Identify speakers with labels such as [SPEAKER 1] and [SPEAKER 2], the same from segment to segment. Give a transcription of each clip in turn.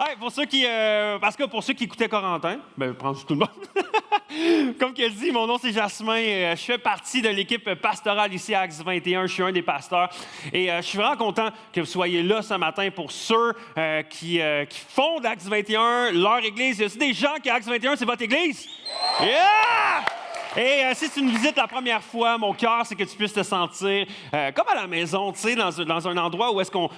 [SPEAKER 1] Hey, parce que pour ceux qui écoutaient Corentin, prends tout le monde. Comme qu'elle dit, mon nom c'est Jasmin. Je fais partie de l'équipe pastorale ici à Acts 21. Je suis un des pasteurs. Et je suis vraiment content que vous soyez là ce matin pour ceux qui fondent Acts 21, leur église. Y a-t-il des gens qui Acts 21, c'est votre église? Yeah! Et si c'est une visite la première fois, mon cœur, c'est que tu puisses te sentir comme à la maison, tu sais, dans un endroit où est-ce qu'on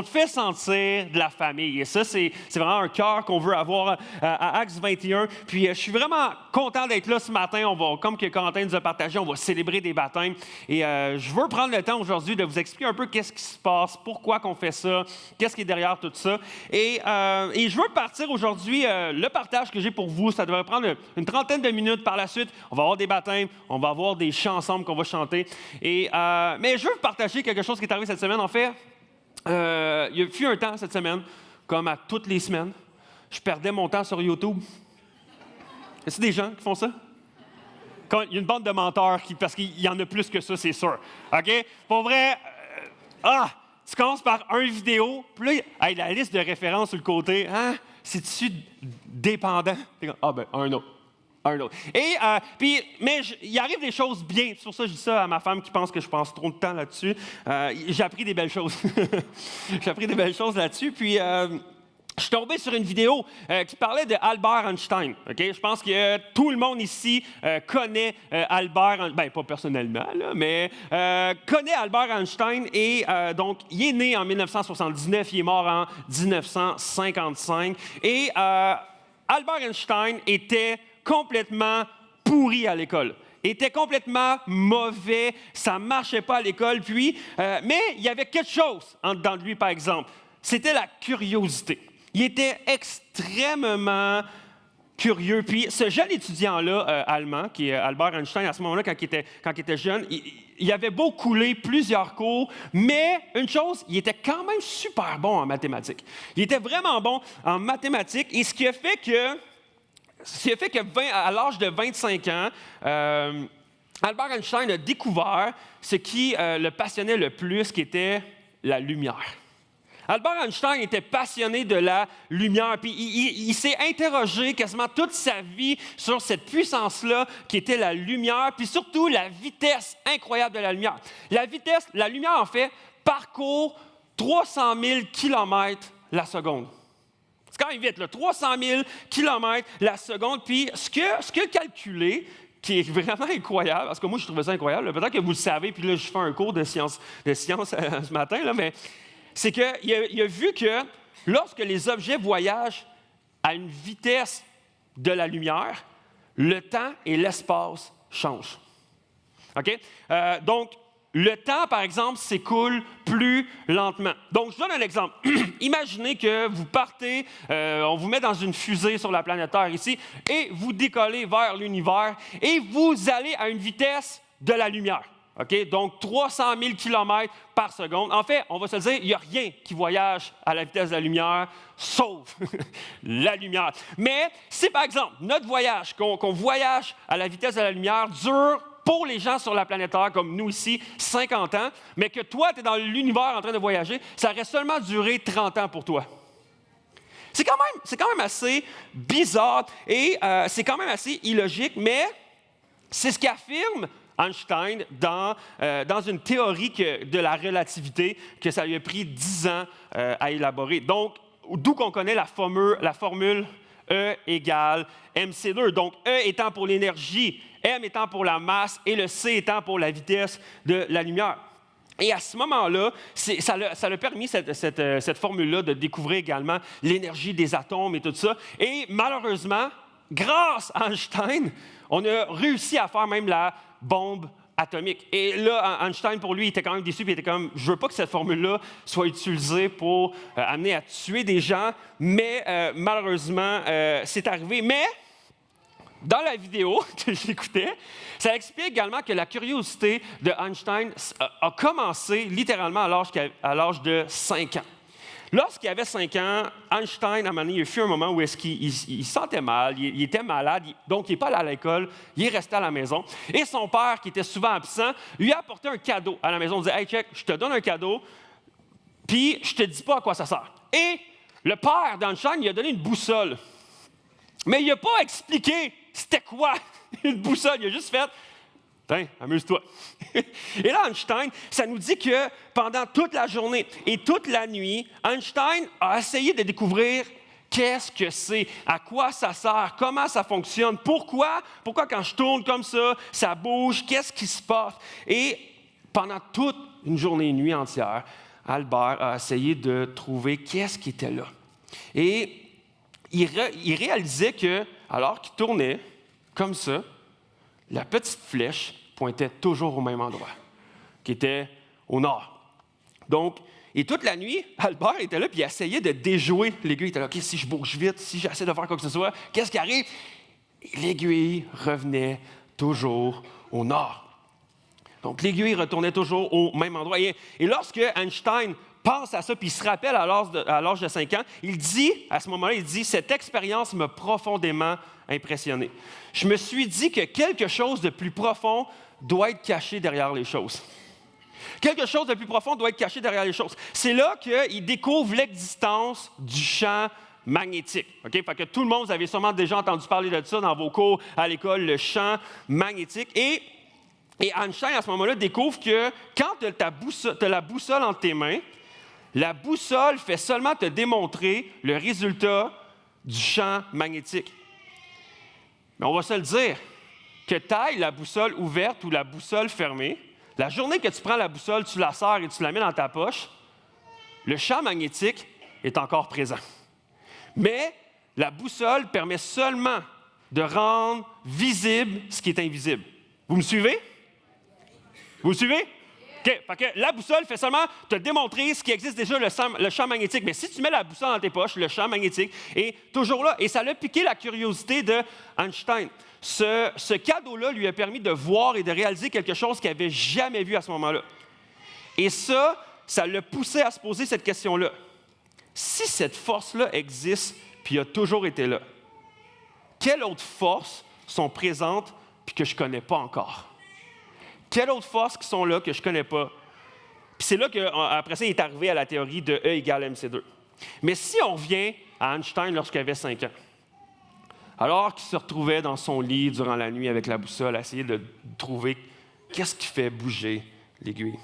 [SPEAKER 1] te fait sentir de la famille. Et ça, c'est vraiment un cœur qu'on veut avoir à Acts 21. Puis je suis vraiment content d'être là ce matin. Comme que Corentin nous a partagé, on va célébrer des baptêmes. Et je veux prendre le temps aujourd'hui de vous expliquer un peu qu'est-ce qui se passe, pourquoi qu'on fait ça, qu'est-ce qui est derrière tout ça. Et je veux partir aujourd'hui, le partage que j'ai pour vous, ça devrait prendre une trentaine de minutes. Par la suite, on va avoir des baptêmes, on va avoir des chants ensemble qu'on va chanter. Mais je veux vous partager quelque chose qui est arrivé cette semaine. En fait, il y a eu un temps cette semaine, comme à toutes les semaines, je perdais mon temps sur YouTube. Est-ce que des gens qui font ça? Il y a une bande de menteurs, parce qu'il y en a plus que ça, c'est sûr. OK? Pour vrai, tu commences par une vidéo, puis là, la liste de références sur le côté, c'est-tu dépendant? Un autre. Mais il arrive des choses bien. C'est pour ça que je dis ça à ma femme qui pense que je passe trop de temps là-dessus. J'ai appris des belles choses. J'ai appris des belles choses là-dessus. Puis, je suis tombé sur une vidéo qui parlait de Albert Einstein. Okay? Je pense que tout le monde ici connaît Albert, pas personnellement, là, mais connaît Albert Einstein. Et donc, il est né en 1979, il est mort en 1955. Et Albert Einstein était complètement pourri à l'école. Il était complètement mauvais, ça ne marchait pas à l'école. Mais il y avait quelque chose en dedans de lui, par exemple. C'était la curiosité. Il était extrêmement curieux. Puis ce jeune étudiant-là, allemand, qui est Albert Einstein, à ce moment-là, quand il était jeune, il avait beau couler plusieurs cours, mais une chose, il était quand même super bon en mathématiques. Il était vraiment bon en mathématiques, et ce qui a fait que à l'âge de 25 ans, Albert Einstein a découvert ce qui le passionnait le plus, qui était la lumière. Albert Einstein était passionné de la lumière, puis il s'est interrogé quasiment toute sa vie sur cette puissance-là qui était la lumière, puis surtout la vitesse incroyable de la lumière. La lumière, en fait, parcourt 300 000 km la seconde. C'est quand même vite, là, 300 000 km la seconde. Puis ce que calculé, qui est vraiment incroyable, parce que moi, je trouvais ça incroyable, là, peut-être que vous le savez, puis là, je fais un cours de science ce matin, là, mais c'est qu'il a vu que lorsque les objets voyagent à une vitesse de la lumière, le temps et l'espace changent. OK? Donc, le temps, par exemple, s'écoule plus lentement. Donc, je donne un exemple. Imaginez que vous partez, on vous met dans une fusée sur la planète Terre ici, et vous décollez vers l'univers, et vous allez à une vitesse de la lumière. Okay? Donc, 300 000 km par seconde. En fait, on va se dire, il n'y a rien qui voyage à la vitesse de la lumière, sauf la lumière. Mais si, par exemple, notre voyage, qu'on voyage à la vitesse de la lumière, dure pour les gens sur la planète Terre, comme nous ici, 50 ans, mais que toi, tu es dans l'univers en train de voyager, ça aurait seulement duré 30 ans pour toi. C'est quand même assez bizarre et c'est quand même assez illogique, mais c'est ce qu'affirme Einstein dans une théorie de la relativité que ça lui a pris 10 ans à élaborer. Donc, d'où qu'on connaît la formule E égale mc2. Donc, E étant pour l'énergie, M étant pour la masse et le C étant pour la vitesse de la lumière. Et à ce moment-là, ça a permis, cette formule-là, de découvrir également l'énergie des atomes et tout ça. Et malheureusement, grâce à Einstein, on a réussi à faire même la bombe atomique. Et là, Einstein, pour lui, il était quand même déçu, puis il était comme, je veux pas que cette formule-là soit utilisée pour amener à tuer des gens, mais malheureusement, c'est arrivé. Mais dans la vidéo que j'écoutais, ça explique également que la curiosité de Einstein a commencé littéralement à l'âge de 5 ans. Lorsqu'il avait 5 ans, Einstein, à un moment donné, il a eu un moment où est-ce qu'il se sentait mal, il était malade, donc il n'est pas allé à l'école, il est resté à la maison. Et son père, qui était souvent absent, lui a apporté un cadeau à la maison. Il disait « Hey, check, je te donne un cadeau, puis je te dis pas à quoi ça sert. » Et Le père d'Einstein, il a donné une boussole. Mais il n'a pas expliqué c'était quoi une boussole. Il a juste fait « Tiens, amuse-toi. » Et là, Einstein, ça nous dit que pendant toute la journée et toute la nuit, Einstein a essayé de découvrir qu'est-ce que c'est, à quoi ça sert, comment ça fonctionne, pourquoi quand je tourne comme ça bouge, qu'est-ce qui se passe. Et pendant toute une journée et une nuit entière, Albert a essayé de trouver qu'est-ce qui était là. Et il réalisait que, alors qu'il tournait comme ça, la petite flèche pointait toujours au même endroit, qui était au nord. Donc, et toute la nuit, Albert était là, puis il essayait de déjouer l'aiguille. Il était là, OK, si je bouge vite, si j'essaie de faire quoi que ce soit, qu'est-ce qui arrive? Et l'aiguille revenait toujours au nord. Donc, l'aiguille retournait toujours au même endroit. Et lorsque Einstein pense à ça, puis il se rappelle à l'âge de 5 ans, à ce moment-là, il dit « Cette expérience m'a profondément impressionné. Je me suis dit que quelque chose de plus profond doit être caché derrière les choses. » Quelque chose de plus profond doit être caché derrière les choses. C'est là qu'il découvre l'existence du champ magnétique. Okay? Fait que tout le monde, vous avez sûrement déjà entendu parler de ça dans vos cours à l'école, le champ magnétique. Et Einstein, à ce moment-là, découvre que quand tu as la boussole entre tes mains, la boussole fait seulement te démontrer le résultat du champ magnétique. Mais on va se le dire, que tu ailles la boussole ouverte ou la boussole fermée, la journée que tu prends la boussole, tu la sers et tu la mets dans ta poche, le champ magnétique est encore présent. Mais la boussole permet seulement de rendre visible ce qui est invisible. Vous me suivez? Vous me suivez? OK. Fait que la boussole fait seulement te démontrer ce qui existe déjà, le champ magnétique. Mais si tu mets la boussole dans tes poches, le champ magnétique est toujours là. Et ça l'a piqué la curiosité d'Einstein. Ce cadeau-là lui a permis de voir et de réaliser quelque chose qu'il n'avait jamais vu à ce moment-là. Et ça l'a poussé à se poser cette question-là. Si cette force-là existe, puis a toujours été là, quelles autres forces sont présentes puis que je ne connais pas encore? Quelles autres forces qui sont là que je ne connais pas? Puis c'est là qu'après ça, il est arrivé à la théorie de E égale mc2. Mais si on revient à Einstein lorsqu'il avait 5 ans, alors qu'il se retrouvait dans son lit durant la nuit avec la boussole, à essayer de trouver qu'est-ce qui fait bouger l'aiguille.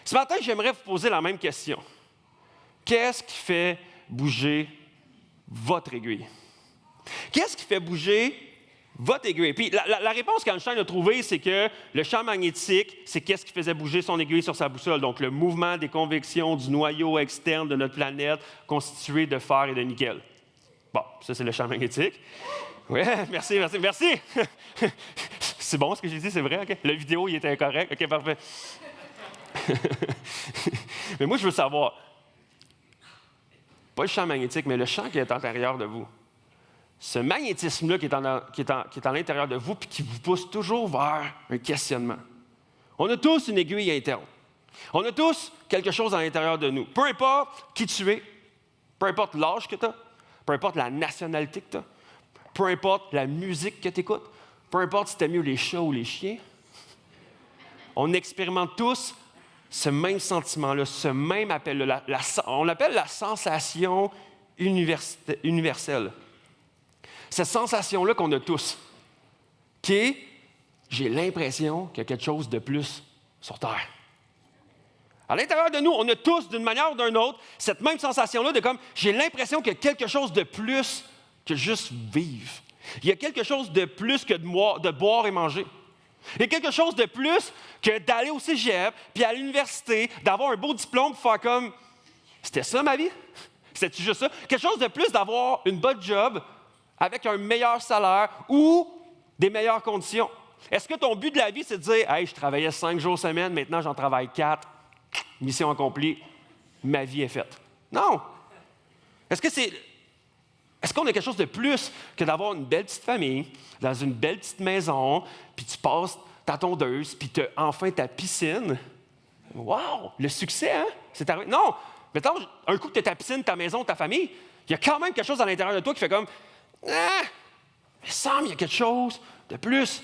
[SPEAKER 1] Ce matin, j'aimerais vous poser la même question. Qu'est-ce qui fait bouger votre aiguille? Qu'est-ce qui fait bouger votre aiguille? Puis la réponse qu'Einstein a trouvée, c'est que le champ magnétique, c'est qu'est-ce qui faisait bouger son aiguille sur sa boussole. Donc, le mouvement des convections du noyau externe de notre planète constitué de fer et de nickel. Bon, ça, c'est le champ magnétique. Oui, merci. C'est bon ce que j'ai dit, c'est vrai? Okay. La vidéo, il était incorrect. OK, parfait. Mais moi, je veux savoir, pas le champ magnétique, mais le champ qui est à l'intérieur de vous. Ce magnétisme-là qui est à l'intérieur de vous et qui vous pousse toujours vers un questionnement. On a tous une aiguille interne. On a tous quelque chose à l'intérieur de nous. Peu importe qui tu es, peu importe l'âge que tu as, peu importe la nationalité que tu as, peu importe la musique que tu écoutes, peu importe si tu aimes mieux les chats ou les chiens, on expérimente tous ce même sentiment-là, ce même appel-là. On l'appelle la sensation universelle. Cette sensation-là qu'on a tous, qui est « j'ai l'impression qu'il y a quelque chose de plus sur Terre ». À l'intérieur de nous, on a tous, d'une manière ou d'une autre, cette même sensation-là de comme « j'ai l'impression qu'il y a quelque chose de plus que juste vivre ». Il y a quelque chose de plus que de boire et manger. Il y a quelque chose de plus que d'aller au cégep, puis à l'université, d'avoir un beau diplôme pour faire comme « c'était ça ma vie? C'était-tu juste ça? » Quelque chose de plus d'avoir une bonne job avec un meilleur salaire ou des meilleures conditions. Est-ce que ton but de la vie, c'est de dire « Hey, je travaillais 5 jours semaine, maintenant j'en travaille 4, mission accomplie, ma vie est faite. » Non! Est-ce qu'on a quelque chose de plus que d'avoir une belle petite famille, dans une belle petite maison, puis tu passes ta tondeuse, puis tu as enfin ta piscine? Wow! Le succès, hein? C'est arrivé. Non! Mettons, un coup que tu as ta piscine, ta maison, ta famille, il y a quand même quelque chose à l'intérieur de toi qui fait comme ah! Mais semble il y a quelque chose de plus.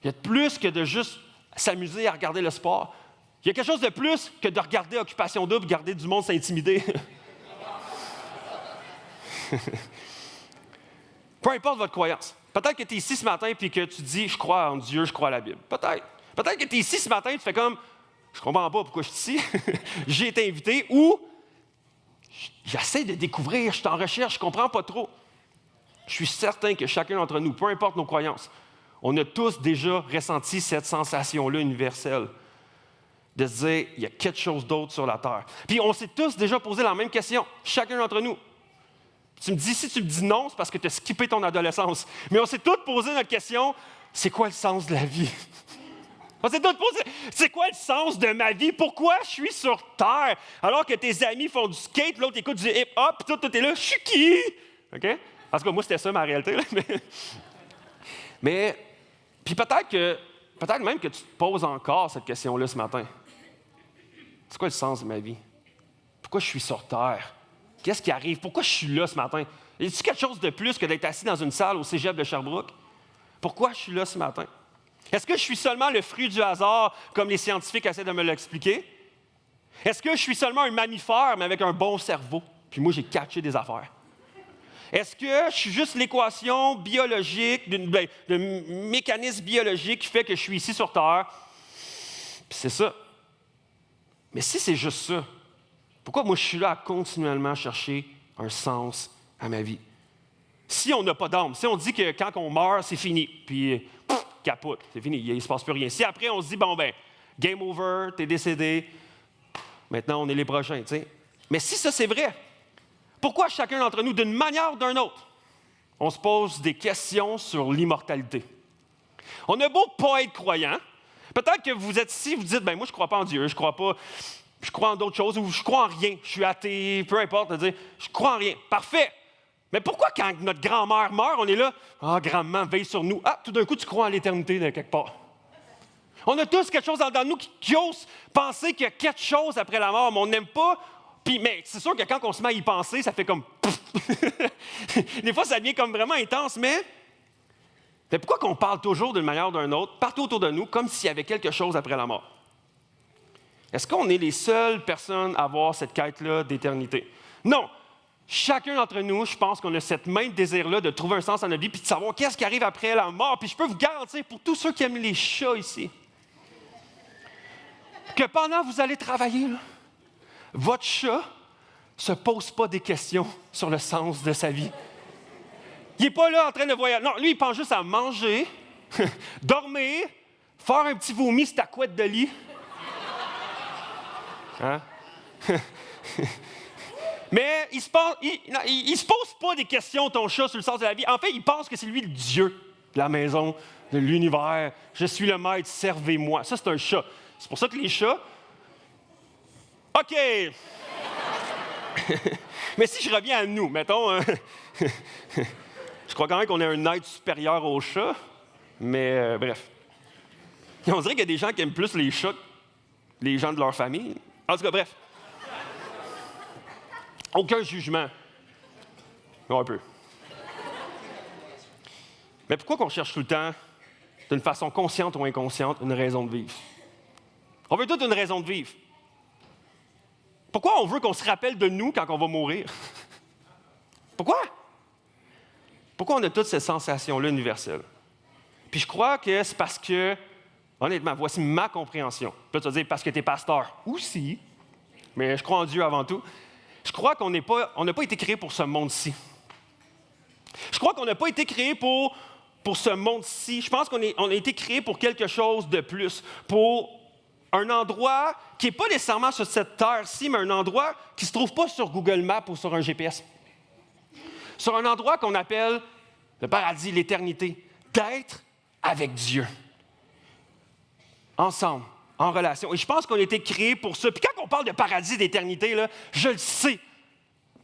[SPEAKER 1] Il y a de plus que de juste s'amuser à regarder le sport. Il y a quelque chose de plus que de regarder Occupation Double, regarder du monde s'intimider. Peu importe votre croyance. Peut-être que tu es ici ce matin et que tu dis, je crois en Dieu, je crois à la Bible. Peut-être. Peut-être que tu es ici ce matin et tu fais comme, je ne comprends pas pourquoi je suis ici. J'ai été invité ou j'essaie de découvrir, je suis en recherche, je ne comprends pas trop. Je suis certain que chacun d'entre nous, peu importe nos croyances, on a tous déjà ressenti cette sensation-là universelle de se dire, il y a quelque chose d'autre sur la terre. Puis on s'est tous déjà posé la même question, chacun d'entre nous. Si tu me dis non, c'est parce que tu as skippé ton adolescence. Mais on s'est tous posé notre question, c'est quoi le sens de la vie? On s'est tous posé, c'est quoi le sens de ma vie? Pourquoi je suis sur Terre? Alors que tes amis font du skate, l'autre écoute du hip-hop, puis toi, t'es là, je suis qui? OK? En tout cas, moi, c'était ça ma réalité. Là, mais puis peut-être même que tu te poses encore cette question-là ce matin. C'est quoi le sens de ma vie? Pourquoi je suis sur Terre? Qu'est-ce qui arrive? Pourquoi je suis là ce matin? Y a-t-il quelque chose de plus que d'être assis dans une salle au cégep de Sherbrooke? Pourquoi je suis là ce matin? Est-ce que je suis seulement le fruit du hasard, comme les scientifiques essaient de me l'expliquer? Est-ce que je suis seulement un mammifère, mais avec un bon cerveau? Puis moi, j'ai catché des affaires. Est-ce que je suis juste l'équation biologique, d'un mécanisme biologique qui fait que je suis ici sur Terre? Puis c'est ça. Mais si c'est juste ça, pourquoi moi je suis là à continuellement chercher un sens à ma vie? Si on n'a pas d'âme, si on dit que quand on meurt, c'est fini, puis capote, c'est fini, il ne se passe plus rien. Si après on se dit, game over, t'es décédé, maintenant on est les prochains, tu sais. Mais si ça c'est vrai, pourquoi chacun d'entre nous, d'une manière ou d'une autre, on se pose des questions sur l'immortalité? On a beau pas être croyant, peut-être que vous êtes ici, vous dites, moi je ne crois pas en Dieu, je crois en d'autres choses, ou je crois en rien, je suis athée, peu importe, dire, je crois en rien. Parfait! Mais pourquoi quand notre grand-mère meurt, on est là, grand-maman veille sur nous, tout d'un coup tu crois en l'éternité de quelque part. On a tous quelque chose dans nous qui ose penser qu'il y a quelque chose après la mort, mais on n'aime pas. Mais c'est sûr que quand on se met à y penser, ça fait comme... Des fois, ça devient comme vraiment intense, mais pourquoi qu'on parle toujours d'une manière ou d'une autre, partout autour de nous, comme s'il y avait quelque chose après la mort? Est-ce qu'on est les seules personnes à avoir cette quête-là d'éternité? Non. Chacun d'entre nous, je pense qu'on a cette même désir-là de trouver un sens à notre vie puis de savoir qu'est-ce qui arrive après la mort. Puis je peux vous garantir, pour tous ceux qui aiment les chats ici, que pendant que vous allez travailler, là, votre chat ne se pose pas des questions sur le sens de sa vie. Il n'est pas là en train de voyager. Non, lui, il pense juste à manger, dormir, faire un petit vomi sur ta couette de lit. Hein? Mais il se pose pas des questions, ton chat, sur le sens de la vie. En fait, il pense que c'est lui le Dieu de la maison, de l'univers. Je suis le maître, servez-moi. Ça, c'est un chat. C'est pour ça que les chats... OK! Mais si je reviens à nous, mettons... je crois quand même qu'on est un être supérieur aux chats, mais bref. On dirait qu'il y a des gens qui aiment plus les chats que les gens de leur famille. En tout cas, bref. Aucun jugement. Non, un peu. Mais pourquoi qu'on cherche tout le temps, d'une façon consciente ou inconsciente, une raison de vivre? On veut toute une raison de vivre. Pourquoi on veut qu'on se rappelle de nous quand on va mourir? Pourquoi? Pourquoi on a toutes ces sensations-là universelles? Puis je crois que c'est parce que, honnêtement, voici ma compréhension. Peut-être tu vas dire parce que tu es pasteur. Aussi, mais je crois en Dieu avant tout. Je crois qu'on n'a pas été créé pour ce monde-ci. Je crois qu'on n'a pas été créé pour ce monde-ci. Je pense qu'on a été créé pour quelque chose de plus, pour un endroit qui n'est pas nécessairement sur cette terre-ci, mais un endroit qui ne se trouve pas sur Google Maps ou sur un GPS. Sur un endroit qu'on appelle le paradis, l'éternité, d'être avec Dieu. Ensemble, en relation. Et je pense qu'on a été créé pour ça. Puis quand on parle de paradis, d'éternité, là, je le sais.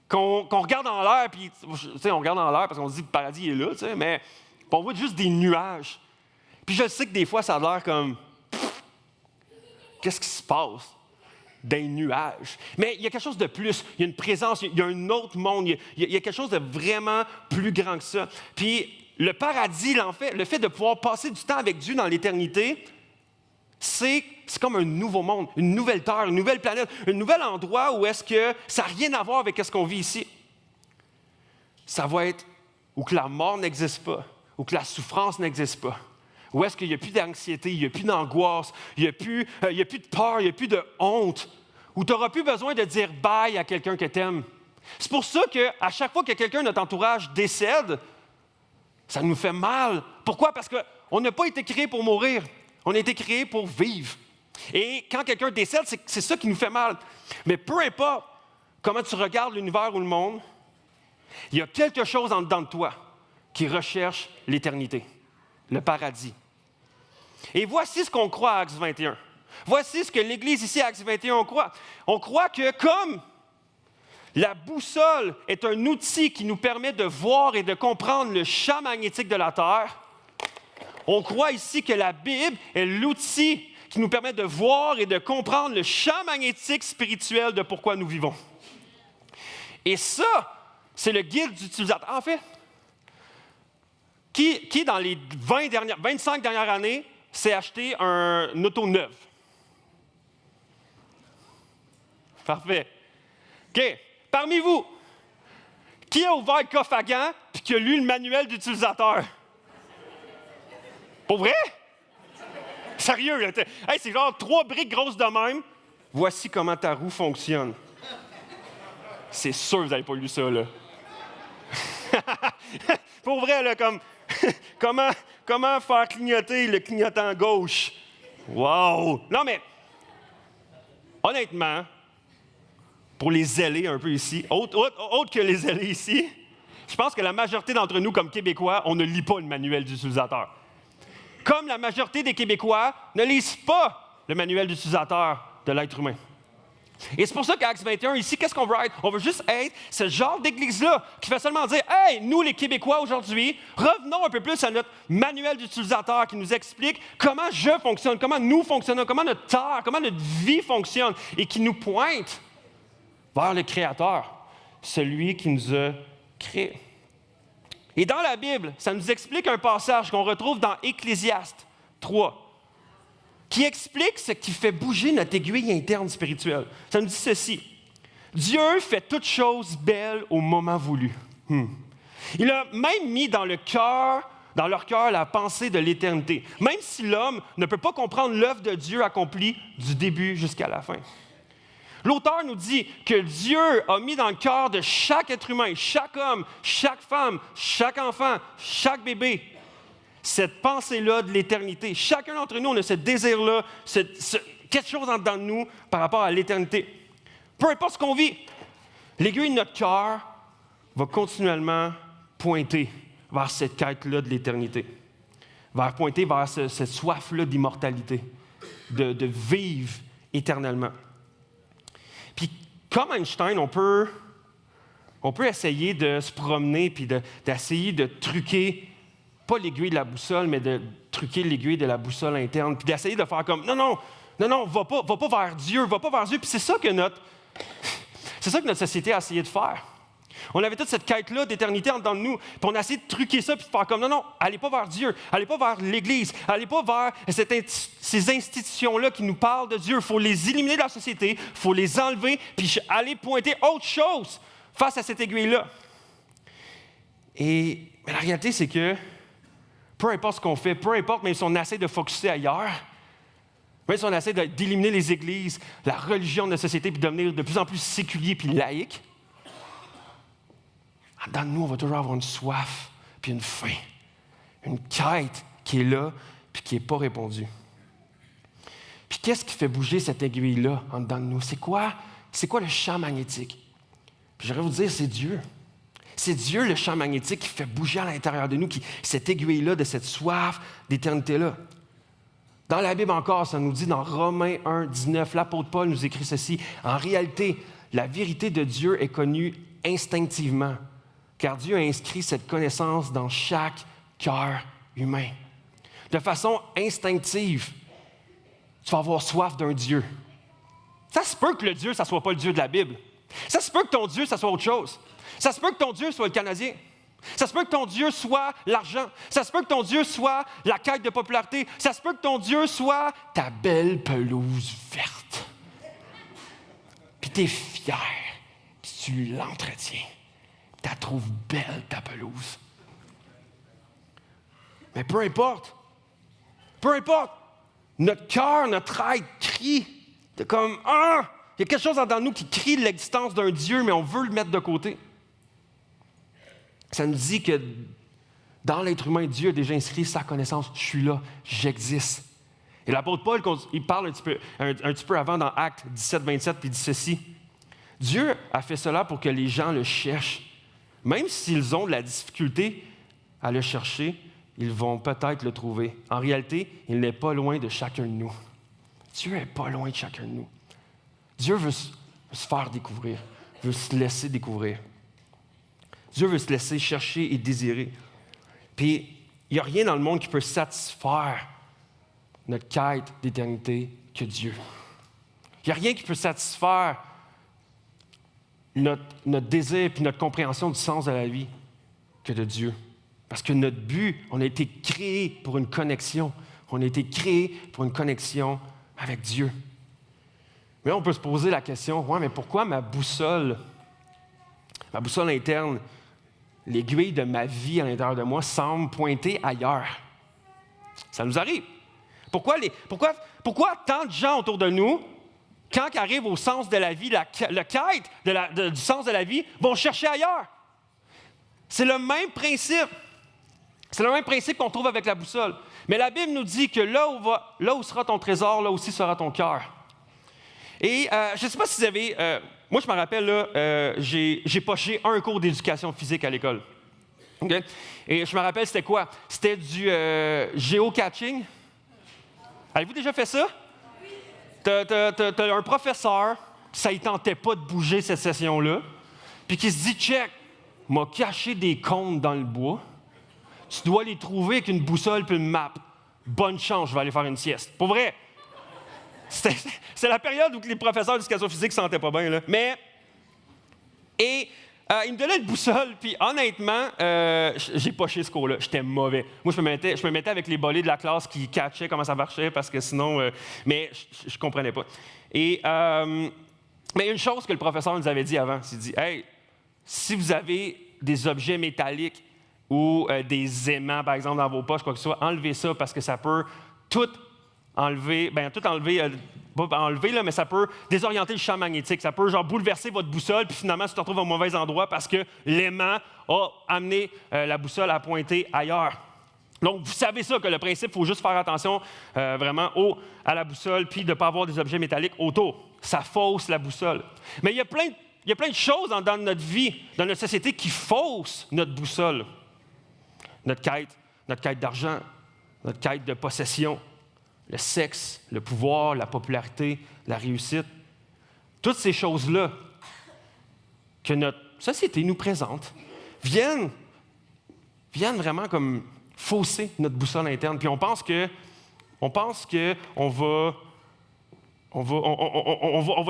[SPEAKER 1] Qu'on regarde en l'air, puis on regarde en l'air parce qu'on se dit que le paradis est là, mais on voit juste des nuages. Puis je sais que des fois, ça a l'air comme... Qu'est-ce qui se passe? Des nuages. Mais il y a quelque chose de plus. Il y a une présence, il y a un autre monde. Il y a quelque chose de vraiment plus grand que ça. Puis le paradis, en fait, le fait de pouvoir passer du temps avec Dieu dans l'éternité, c'est comme un nouveau monde, une nouvelle terre, une nouvelle planète, un nouvel endroit où est-ce que ça n'a rien à voir avec ce qu'on vit ici. ça va être où que la mort n'existe pas, où que la souffrance n'existe pas, où est-ce qu'il n'y a plus d'anxiété, il n'y a plus d'angoisse, il n'y a plus de peur, il n'y a plus de honte, où tu n'auras plus besoin de dire bye à quelqu'un que tu aimes. C'est pour ça qu'à chaque fois que quelqu'un de notre entourage décède, ça nous fait mal. Pourquoi? Parce qu'on n'a pas été créé pour mourir. On a été créé pour vivre. Et quand quelqu'un décède, c'est ça qui nous fait mal. Mais peu importe comment tu regardes l'univers ou le monde, il y a quelque chose en dedans de toi qui recherche l'éternité, le paradis. Et voici ce qu'on croit à Actes 21. Voici ce que l'Église ici à Actes 21 on croit. On croit que comme la boussole est un outil qui nous permet de voir et de comprendre le champ magnétique de la Terre, on croit ici que la Bible est l'outil qui nous permet de voir et de comprendre le champ magnétique spirituel de pourquoi nous vivons. Et ça, c'est le guide d'utilisateur. En fait, qui dans les 25 dernières années s'est acheté un auto neuf? Parfait. OK. Parmi vous, qui a ouvert le coffre à gants et qui a lu le manuel d'utilisateur? Pour vrai? Sérieux, là, hey, c'est genre 3 briques grosses de même. Voici comment ta roue fonctionne. C'est sûr que vous n'avez pas lu ça, là. Pour vrai, là, comme comment faire clignoter le clignotant gauche? Wow! Non, mais honnêtement, pour les zélés un peu ici, autre que les zélés ici, je pense que la majorité d'entre nous, comme Québécois, on ne lit pas le manuel d'utilisateur. Comme la majorité des Québécois ne lisent pas le manuel d'utilisateur de l'être humain. Et c'est pour ça qu'à Actes 21, ici, qu'est-ce qu'on veut être? On veut juste être ce genre d'église-là qui fait seulement dire « Hey, nous les Québécois aujourd'hui, revenons un peu plus à notre manuel d'utilisateur qui nous explique comment je fonctionne, comment nous fonctionnons, comment notre terre, comment notre vie fonctionne et qui nous pointe vers le Créateur, celui qui nous a créés. » Et dans la Bible, ça nous explique un passage qu'on retrouve dans Ecclésiaste 3, qui explique ce qui fait bouger notre aiguille interne spirituelle. Ça nous dit ceci. Dieu fait toutes choses belles au moment voulu. Il a même mis dans leur cœur la pensée de l'éternité, même si l'homme ne peut pas comprendre l'œuvre de Dieu accomplie du début jusqu'à la fin. L'auteur nous dit que Dieu a mis dans le cœur de chaque être humain, chaque homme, chaque femme, chaque enfant, chaque bébé, cette pensée-là de l'éternité. Chacun d'entre nous, on a ce désir-là, quelque chose en dedans de nous par rapport à l'éternité. Peu importe ce qu'on vit, l'aiguille de notre cœur va continuellement pointer vers cette quête-là de l'éternité, pointer vers cette soif-là d'immortalité, de vivre éternellement. Puis, comme Einstein, on peut essayer de se promener puis d'essayer de truquer, pas l'aiguille de la boussole, mais de truquer l'aiguille de la boussole interne, puis d'essayer de faire comme non, va pas vers Dieu, va pas vers Dieu. Puis c'est ça que notre société a essayé de faire. On avait toute cette quête-là d'éternité en dedans de nous, puis on a essayé de truquer ça, puis de faire comme non, allez pas vers Dieu, allez pas vers l'Église, allez pas vers ces institutions-là qui nous parlent de Dieu. Il faut les éliminer de la société, il faut les enlever, puis aller pointer autre chose face à cette aiguille-là. Mais la réalité, c'est que peu importe ce qu'on fait, peu importe, même si on essaie de focusser ailleurs, même si on essaie d'éliminer les églises, la religion de la société, puis de devenir de plus en plus séculier puis laïque, en dedans de nous, on va toujours avoir une soif puis une faim, une quête qui est là puis qui n'est pas répondue. Puis qu'est-ce qui fait bouger cette aiguille-là en dedans de nous? C'est quoi le champ magnétique? Puis j'aimerais vous dire, c'est Dieu. C'est Dieu, le champ magnétique, qui fait bouger à l'intérieur de nous, cette aiguille-là, de cette soif d'éternité-là. Dans la Bible encore, ça nous dit dans Romains 1, 19, l'apôtre Paul nous écrit ceci. En réalité, la vérité de Dieu est connue instinctivement, car Dieu a inscrit cette connaissance dans chaque cœur humain. De façon instinctive, tu vas avoir soif d'un Dieu. Ça se peut que le Dieu, ça ne soit pas le Dieu de la Bible. Ça se peut que ton Dieu, ça soit autre chose. Ça se peut que ton Dieu soit le Canadien. Ça se peut que ton Dieu soit l'argent. Ça se peut que ton Dieu soit la quête de popularité. Ça se peut que ton Dieu soit ta belle pelouse verte. Puis tu es fier, puis tu l'entretiens. Ta trouve belle ta pelouse. Mais peu importe, notre cœur, notre être crie de comme « Ah! » Il y a quelque chose en nous qui crie l'existence d'un Dieu, mais on veut le mettre de côté. Ça nous dit que dans l'être humain, Dieu a déjà inscrit sa connaissance. Je suis là, j'existe. Et l'apôtre Paul, il parle un petit peu avant dans Actes 17, 27, puis il dit ceci. Dieu a fait cela pour que les gens le cherchent. Même s'ils ont de la difficulté à le chercher, ils vont peut-être le trouver. En réalité, il n'est pas loin de chacun de nous. Dieu n'est pas loin de chacun de nous. Dieu veut se faire découvrir, veut se laisser découvrir. Dieu veut se laisser chercher et désirer. Puis, il n'y a rien dans le monde qui peut satisfaire notre quête d'éternité que Dieu. Il n'y a rien qui peut satisfaire notre désir et notre compréhension du sens de la vie que de Dieu. Parce que notre but, on a été créé pour une connexion. On a été créé pour une connexion avec Dieu. Mais là, on peut se poser la question, ouais, mais pourquoi ma boussole interne, l'aiguille de ma vie à l'intérieur de moi semble pointer ailleurs? Ça nous arrive. Pourquoi tant de gens autour de nous, quand ils arrivent au sens de la vie, la quête du sens de la vie, vont chercher ailleurs? C'est le même principe. C'est le même principe qu'on trouve avec la boussole. Mais la Bible nous dit que là où sera ton trésor, là aussi sera ton cœur. Et je ne sais pas si vous avez... moi, je me rappelle, là, j'ai poché un cours d'éducation physique à l'école. Okay? Et je me rappelle, c'était quoi? C'était du géocaching. Avez-vous déjà fait ça? Oui. T'as un professeur, ça ne tentait pas de bouger cette session-là, puis qui se dit, check, m'a caché des comptes dans le bois. Tu dois les trouver avec une boussole puis une map. Bonne chance, je vais aller faire une sieste. Pour vrai. C'est la période où les professeurs d'éducation physique ne se sentaient pas bien. Là. Il me donnait une boussole, puis honnêtement, j'ai poché ce cours-là. J'étais mauvais. Moi, je me mettais avec les bolés de la classe qui catchaient comment ça marchait, parce que sinon... mais je comprenais pas. Mais une chose que le professeur nous avait dit avant, il dit « Hey, si vous avez des objets métalliques ou des aimants, par exemple, dans vos poches, quoi que ce soit, enlevez ça, parce que ça peut tout enlever, pas enlever, là, mais ça peut désorienter le champ magnétique. Ça peut bouleverser votre boussole, puis finalement, tu te retrouves au mauvais endroit parce que l'aimant a amené la boussole à pointer ailleurs. Donc, vous savez ça, que le principe, il faut juste faire attention vraiment à la boussole, puis de ne pas avoir des objets métalliques autour. Ça fausse la boussole. Mais il y a plein de choses dans notre vie, dans notre société, qui faussent notre boussole. Notre quête d'argent, notre quête de possession, le sexe, le pouvoir, la popularité, la réussite. Toutes ces choses-là que notre société nous présente viennent vraiment comme fausser notre boussole interne. Puis on pense que on va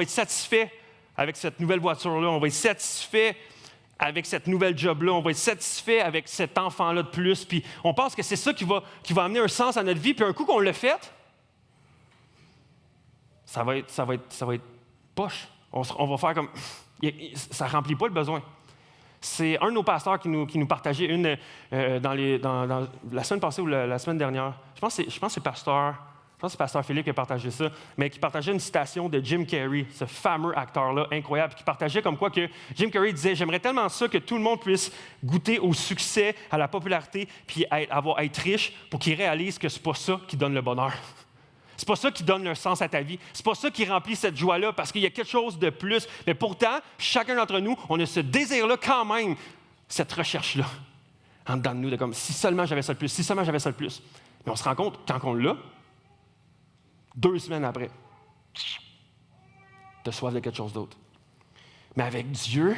[SPEAKER 1] être satisfait avec cette nouvelle voiture-là, on va être satisfait avec cette nouvelle job-là, on va être satisfait avec cet enfant-là de plus, puis on pense que c'est ça qui va amener un sens à notre vie, puis un coup qu'on l'a fait, ça va être poche. On va faire comme... Ça ne remplit pas le besoin. C'est un de nos pasteurs qui nous partageait une dans la semaine passée ou la semaine dernière. Je pense que c'est Pasteur Philippe qui a partagé ça, mais qui partageait une citation de Jim Carrey, ce fameux acteur-là incroyable, qui partageait comme quoi que Jim Carrey disait « J'aimerais tellement ça que tout le monde puisse goûter au succès, à la popularité, puis être riche pour qu'ils réalisent que c'est pas ça qui donne le bonheur. C'est pas ça qui donne le sens à ta vie. C'est pas ça qui remplit cette joie-là, parce qu'il y a quelque chose de plus. Mais pourtant, chacun d'entre nous, on a ce désir-là quand même, cette recherche-là, en dedans de nous, de comme « Si seulement j'avais ça de plus, si seulement j'avais ça de plus. » Mais on se rend compte, quand on l'a, 2 semaines après, tu as soif de quelque chose d'autre. Mais avec Dieu,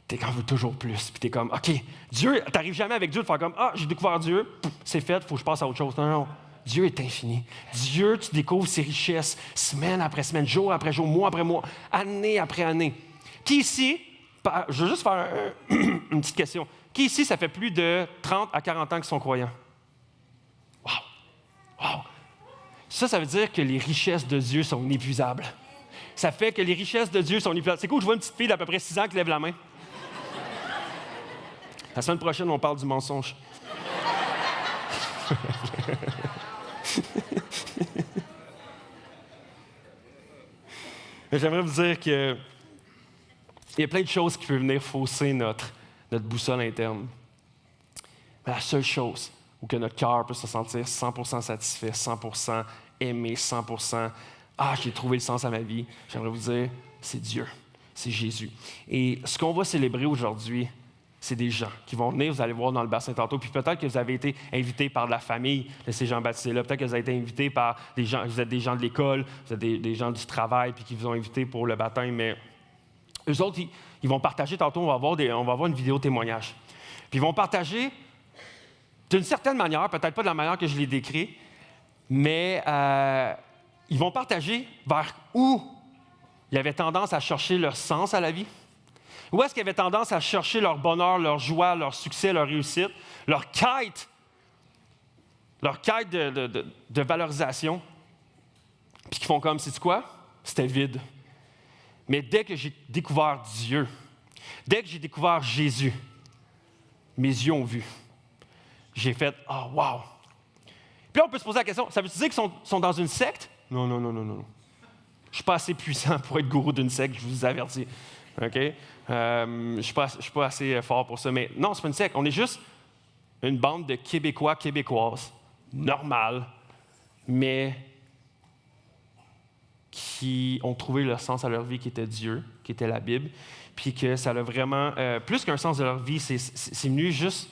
[SPEAKER 1] tu en veux toujours plus. Puis tu es comme, OK, Dieu, tu n'arrives jamais avec Dieu de faire comme, j'ai découvert Dieu, c'est fait, il faut que je passe à autre chose. Non. Dieu est infini. Dieu, tu découvres ses richesses semaine après semaine, jour après jour, mois après mois, année après année. Qui ici, je veux juste faire une petite question. Qui ici, ça fait plus de 30 à 40 ans qu'ils sont croyants? Wow! Ça veut dire que les richesses de Dieu sont inépuisables. Ça fait que les richesses de Dieu sont inépuisables. C'est cool, je vois une petite fille d'à peu près 6 ans qui lève la main. La semaine prochaine, on parle du mensonge. Mais j'aimerais vous dire qu'il y a plein de choses qui peuvent venir fausser notre boussole interne. Mais la seule chose où que notre cœur peut se sentir 100% satisfait, 100% aimé, 100% « Ah, j'ai trouvé le sens à ma vie », j'aimerais vous dire, c'est Dieu, c'est Jésus. Et ce qu'on va célébrer aujourd'hui, c'est des gens qui vont venir, vous allez voir dans le bassin tantôt, puis peut-être que vous avez été invités par la famille de ces gens baptisés-là, peut-être que vous avez été invités par des gens, vous êtes des gens de l'école, vous êtes des gens du travail, puis qui vous ont invité pour le baptême, mais eux autres, ils vont partager tantôt, on va avoir une vidéo témoignage. Puis ils vont partager d'une certaine manière, peut-être pas de la manière que je l'ai décrit, mais ils vont partager vers où ils avaient tendance à chercher leur sens à la vie. Où est-ce qu'ils avaient tendance à chercher leur bonheur, leur joie, leur succès, leur réussite, leur quête de valorisation. Puis qu'ils font comme, sais-tu quoi? C'était vide. Mais dès que j'ai découvert Dieu, dès que j'ai découvert Jésus, mes yeux ont vu. J'ai fait « Ah, oh, wow! » Puis là, on peut se poser la question, ça veut dire qu'ils sont dans une secte? Non. Je ne suis pas assez puissant pour être gourou d'une secte, je vous avertis. OK? Je ne suis pas assez fort pour ça. Mais non, c'est pas une secte. On est juste une bande de Québécois, Québécoises, normales, mais qui ont trouvé le sens à leur vie qui était Dieu, qui était la Bible, puis que ça a vraiment, plus qu'un sens de leur vie, c'est venu juste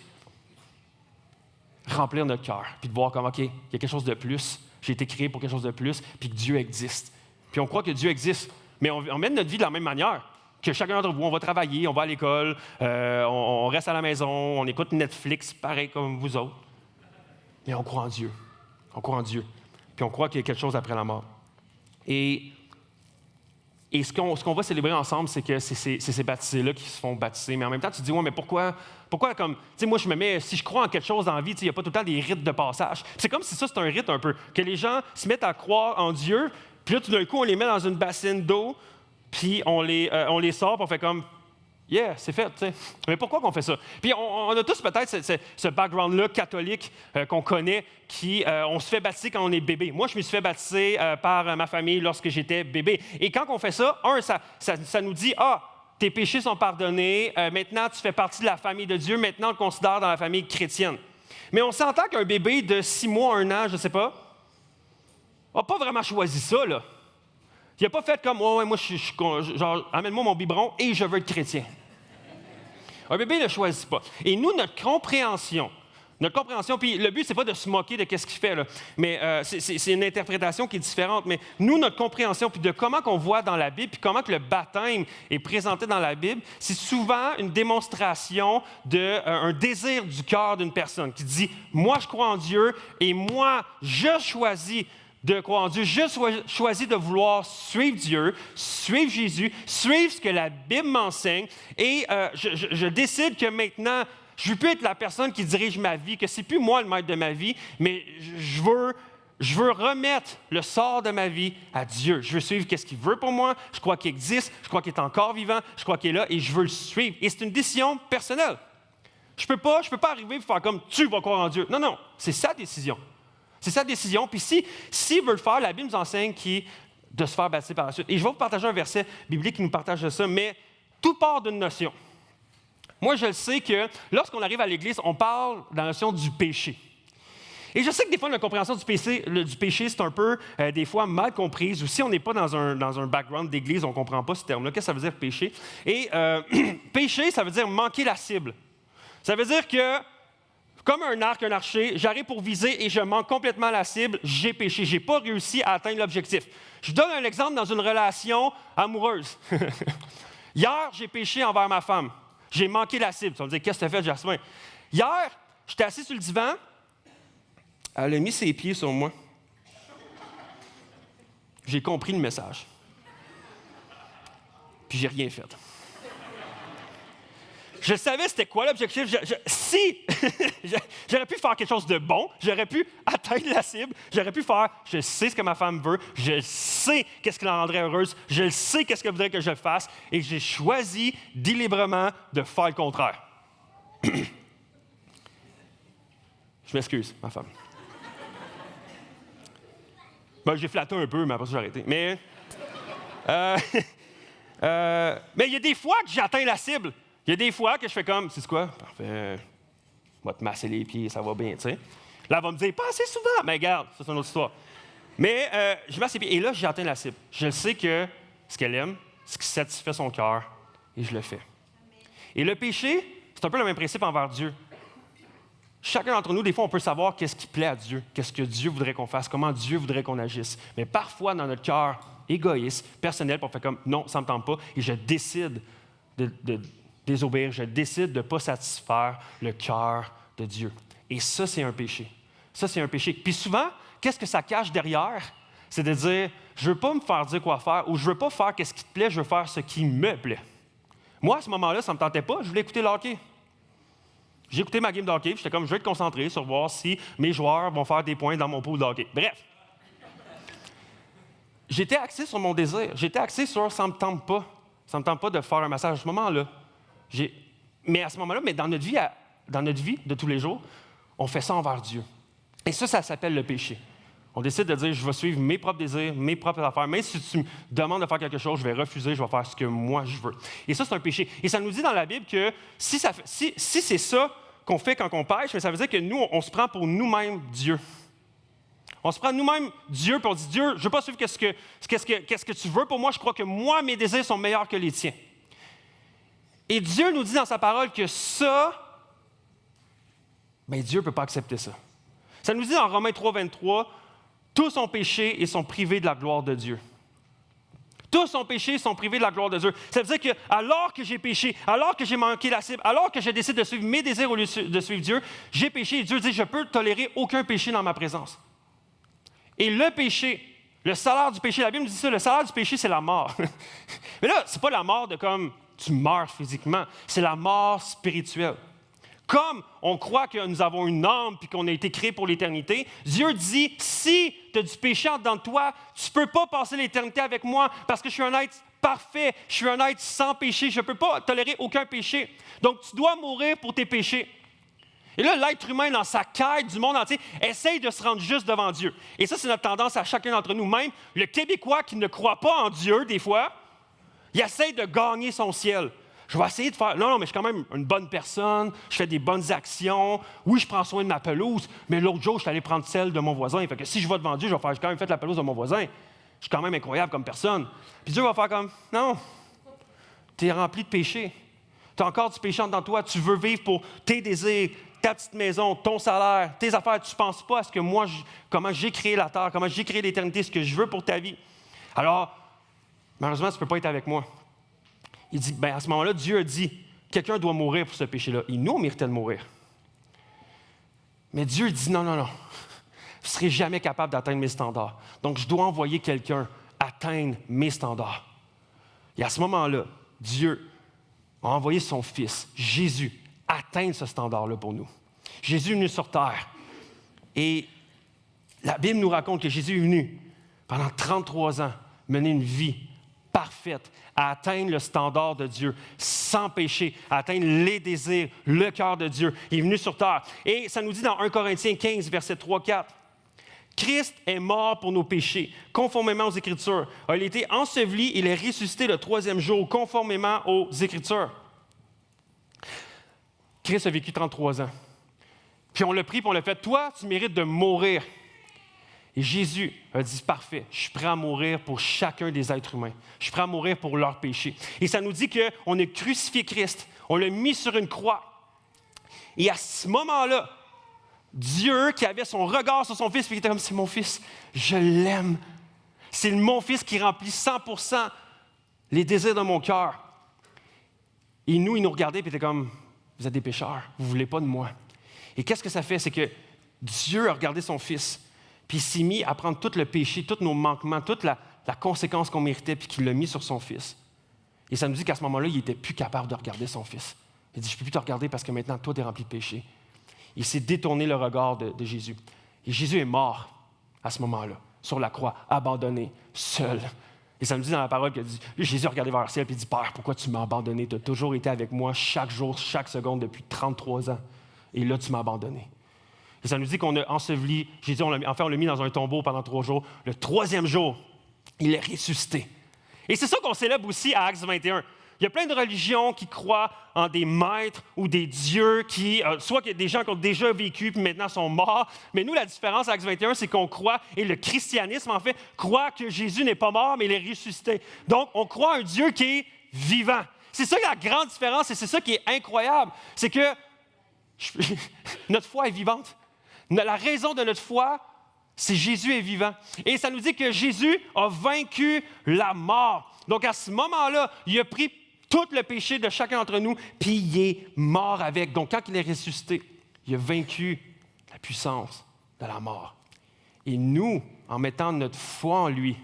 [SPEAKER 1] remplir notre cœur, puis de voir comme, OK, il y a quelque chose de plus, j'ai été créé pour quelque chose de plus, puis que Dieu existe. Puis on croit que Dieu existe, mais on mène notre vie de la même manière. Que chacun d'entre vous, on va travailler, on va à l'école, on reste à la maison, on écoute Netflix, pareil comme vous autres. Mais on croit en Dieu. On croit en Dieu. Puis on croit qu'il y a quelque chose après la mort. Et ce qu'on va célébrer ensemble, c'est que c'est ces baptisés-là qui se font baptiser. Mais en même temps, tu te dis, ouais, mais pourquoi comme, tu sais, moi, je me mets, si je crois en quelque chose dans la vie, il n'y a pas tout le temps des rites de passage. C'est comme si ça, c'est un rite un peu. Que les gens se mettent à croire en Dieu, puis là, tout d'un coup, on les met dans une bassine d'eau, puis on les sort, puis on fait comme « Yeah, c'est fait. » tu sais. Mais pourquoi qu'on fait ça? Puis on a tous peut-être ce background-là catholique qu'on connaît, on se fait baptiser quand on est bébé. Moi, je me suis fait baptiser par ma famille lorsque j'étais bébé. Et quand on fait ça, ça nous dit « Ah, tes péchés sont pardonnés, maintenant tu fais partie de la famille de Dieu, maintenant on te considère dans la famille chrétienne. » Mais on s'entend qu'un bébé de 6 mois, 1 an, je ne sais pas, n'a pas vraiment choisi ça, là. Il n'a pas fait comme, ouais, moi, genre, amène-moi mon biberon et je veux être chrétien. Un bébé ne choisit pas. Et nous, notre compréhension, puis le but, c'est pas de se moquer de ce qu'il fait, là, mais c'est une interprétation qui est différente. Mais nous, notre compréhension, puis de comment qu'on voit dans la Bible, puis comment que le baptême est présenté dans la Bible, c'est souvent une démonstration d'un désir du cœur d'une personne qui dit, moi, je crois en Dieu et moi, je choisis de croire en Dieu. Je choisis de vouloir suivre Dieu, suivre Jésus, suivre ce que la Bible m'enseigne et je décide que maintenant, je ne veux plus être la personne qui dirige ma vie, que ce n'est plus moi le maître de ma vie, mais je veux remettre le sort de ma vie à Dieu. Je veux suivre ce qu'il veut pour moi, je crois qu'il existe, je crois qu'il est encore vivant, je crois qu'il est là et je veux le suivre. Et c'est une décision personnelle. Je ne peux pas arriver et faire comme « tu vas croire en Dieu ». Non, c'est sa décision. C'est sa décision. Puis s'il veut le faire, la Bible nous enseigne de se faire baptiser par la suite. Et je vais vous partager un verset biblique qui nous partage ça, mais tout part d'une notion. Moi, je le sais que lorsqu'on arrive à l'Église, on parle de la notion du péché. Et je sais que des fois, la compréhension du péché, c'est un peu, des fois, mal comprise. Ou si on n'est pas dans un background d'Église, on ne comprend pas ce terme-là. Qu'est-ce que ça veut dire péché? Et péché, ça veut dire manquer la cible. Ça veut dire que comme un arc, un archer, j'arrive pour viser et je manque complètement la cible, j'ai péché. Je n'ai pas réussi à atteindre l'objectif. Je donne un exemple dans une relation amoureuse. Hier, j'ai péché envers ma femme. J'ai manqué la cible. Tu vas me dire, qu'est-ce que tu as fait, Jasmin? Hier, j'étais assis sur le divan. Elle a mis ses pieds sur moi. J'ai compris le message. Puis j'ai rien fait. Je savais c'était quoi l'objectif. Si j'aurais pu faire quelque chose de bon, j'aurais pu atteindre la cible, j'aurais pu faire, je sais ce que ma femme veut, je sais qu'est-ce qui la rendrait heureuse, je sais qu'est-ce qu'elle voudrait que je fasse, et j'ai choisi délibérément de faire le contraire. Je m'excuse, ma femme. J'ai flatté un peu, mais après ça, j'ai arrêté. Mais il y a des fois que j'atteins la cible. Il y a des fois que je fais comme, c'est quoi? Parfait. On va te masser les pieds, ça va bien, tu sais. Là, elle va me dire, pas assez souvent. Mais regarde, ça, c'est une autre histoire. Mais je masse les pieds. Et là, j'atteins la cible. Je sais que ce qu'elle aime, ce qui satisfait son cœur, et je le fais. Et le péché, c'est un peu le même principe envers Dieu. Chacun d'entre nous, des fois, on peut savoir qu'est-ce qui plaît à Dieu, qu'est-ce que Dieu voudrait qu'on fasse, comment Dieu voudrait qu'on agisse. Mais parfois, dans notre cœur égoïste, personnel, on fait comme, non, ça ne me tente pas, et je décide de désobéir, je décide de ne pas satisfaire le cœur de Dieu. Et ça, c'est un péché. Ça, c'est un péché. Puis souvent, qu'est-ce que ça cache derrière? C'est de dire, je ne veux pas me faire dire quoi faire, ou je ne veux pas faire ce qui te plaît, je veux faire ce qui me plaît. Moi, à ce moment-là, ça ne me tentait pas, je voulais écouter le hockey. J'ai écouté ma game de hockey, j'étais comme, je vais être concentré sur voir si mes joueurs vont faire des points dans mon pool de hockey. Bref. J'étais axé sur mon désir. J'étais axé sur, ça ne me tente pas. Ça ne me tente pas de faire un massage à ce moment-là. Mais à ce moment-là, dans notre vie de tous les jours, on fait ça envers Dieu. Et ça s'appelle le péché. On décide de dire, je vais suivre mes propres désirs, mes propres affaires. Même si tu me demandes de faire quelque chose, je vais refuser, je vais faire ce que moi je veux. Et ça, c'est un péché. Et ça nous dit dans la Bible que si c'est ça qu'on fait quand on pêche, mais ça veut dire que nous, on se prend pour nous-mêmes Dieu. On se prend nous-mêmes Dieu, puis on dit, Dieu, je ne veux pas suivre qu'est-ce que tu veux pour moi. Je crois que moi, mes désirs sont meilleurs que les tiens. Et Dieu nous dit dans sa parole que ça, Dieu ne peut pas accepter ça. Ça nous dit dans Romains 3, 23, tous ont péché et sont privés de la gloire de Dieu. Tous ont péché et sont privés de la gloire de Dieu. Ça veut dire que alors que j'ai péché, alors que j'ai manqué la cible, alors que je décide de suivre mes désirs au lieu de suivre Dieu, j'ai péché et Dieu dit, je peux tolérer aucun péché dans ma présence. Et le péché, le salaire du péché, la Bible nous dit ça, le salaire du péché, c'est la mort. Mais là, c'est pas la mort de comme tu meurs physiquement, c'est la mort spirituelle. Comme on croit que nous avons une âme et qu'on a été créé pour l'éternité, Dieu dit, si tu as du péché en dedans de toi, tu ne peux pas passer l'éternité avec moi parce que je suis un être parfait, je suis un être sans péché, je ne peux pas tolérer aucun péché. Donc, tu dois mourir pour tes péchés. Et là, l'être humain, dans sa quête du monde entier, essaye de se rendre juste devant Dieu. Et ça, c'est notre tendance à chacun d'entre nous. Même le Québécois qui ne croit pas en Dieu, des fois, il essaye de gagner son ciel. Je vais essayer de faire, non, mais je suis quand même une bonne personne, je fais des bonnes actions, oui, je prends soin de ma pelouse, mais l'autre jour, je suis allé prendre celle de mon voisin. Fait que si je vais devant Dieu, je vais faire, j'ai quand même fait la pelouse de mon voisin. Je suis quand même incroyable comme personne. Puis Dieu va faire comme, non, tu es rempli de péché. Tu as encore du péché en toi, tu veux vivre pour tes désirs, ta petite maison, ton salaire, tes affaires, tu ne penses pas à ce que moi, comment j'ai créé la terre, comment j'ai créé l'éternité, ce que je veux pour ta vie. Alors, malheureusement, tu ne peux pas être avec moi. Il dit, à ce moment-là, Dieu a dit, quelqu'un doit mourir pour ce péché-là. Et nous, on méritait de mourir. Mais Dieu dit, non, je ne serai jamais capable d'atteindre mes standards. Donc, je dois envoyer quelqu'un atteindre mes standards. Et à ce moment-là, Dieu a envoyé son Fils, Jésus, atteindre ce standard-là pour nous. Jésus est venu sur terre. Et la Bible nous raconte que Jésus est venu, pendant 33 ans, mener une vie parfaite, à atteindre le standard de Dieu, sans péché, à atteindre les désirs, le cœur de Dieu. Il est venu sur terre. Et ça nous dit dans 1 Corinthiens 15, versets 3-4, Christ est mort pour nos péchés, conformément aux Écritures. Il a été enseveli, il est ressuscité le 3e jour, conformément aux Écritures. Christ a vécu 33 ans. Puis on l'a pris, puis on l'a fait. Toi, tu mérites de mourir. Et Jésus a dit, parfait, je suis prêt à mourir pour chacun des êtres humains. Je suis prêt à mourir pour leurs péchés. Et ça nous dit qu'on a crucifié Christ. On l'a mis sur une croix. Et à ce moment-là, Dieu, qui avait son regard sur son Fils, puis il était comme, c'est mon Fils, je l'aime. C'est mon Fils qui remplit 100% les désirs de mon cœur. Et nous, il nous regardait, puis il était comme, vous êtes des pécheurs, vous ne voulez pas de moi. Et qu'est-ce que ça fait? C'est que Dieu a regardé son Fils, puis il s'est mis à prendre tout le péché, tous nos manquements, toute la conséquence qu'on méritait, puis qu'il l'a mis sur son Fils. Et ça nous dit qu'à ce moment-là, il n'était plus capable de regarder son Fils. Il dit, je ne peux plus te regarder parce que maintenant, toi, tu es rempli de péché. Il s'est détourné le regard de Jésus. Et Jésus est mort à ce moment-là, sur la croix, abandonné, seul. Et ça nous dit dans la parole que Jésus a regardé vers le ciel et dit, « Père, pourquoi tu m'as abandonné? Tu as toujours été avec moi chaque jour, chaque seconde depuis 33 ans. Et là, tu m'as abandonné. » Et ça nous dit qu'on a enseveli Jésus, on l'a mis dans un tombeau pendant 3 jours. Le 3e jour, il est ressuscité. Et c'est ça qu'on célèbre aussi à Actes 21. Il y a plein de religions qui croient en des maîtres ou des dieux soit qu'il y a des gens qui ont déjà vécu puis maintenant sont morts. Mais nous, la différence à Actes 21, c'est qu'on croit, et le christianisme, en fait, croit que Jésus n'est pas mort, mais il est ressuscité. Donc, on croit à un Dieu qui est vivant. C'est ça la grande différence et c'est ça qui est incroyable. C'est que notre foi est vivante. La raison de notre foi, c'est Jésus est vivant. Et ça nous dit que Jésus a vaincu la mort. Donc, à ce moment-là, il a pris tout le péché de chacun d'entre nous, puis il est mort avec. Donc, quand il est ressuscité, il a vaincu la puissance de la mort. Et nous, en mettant notre foi en lui,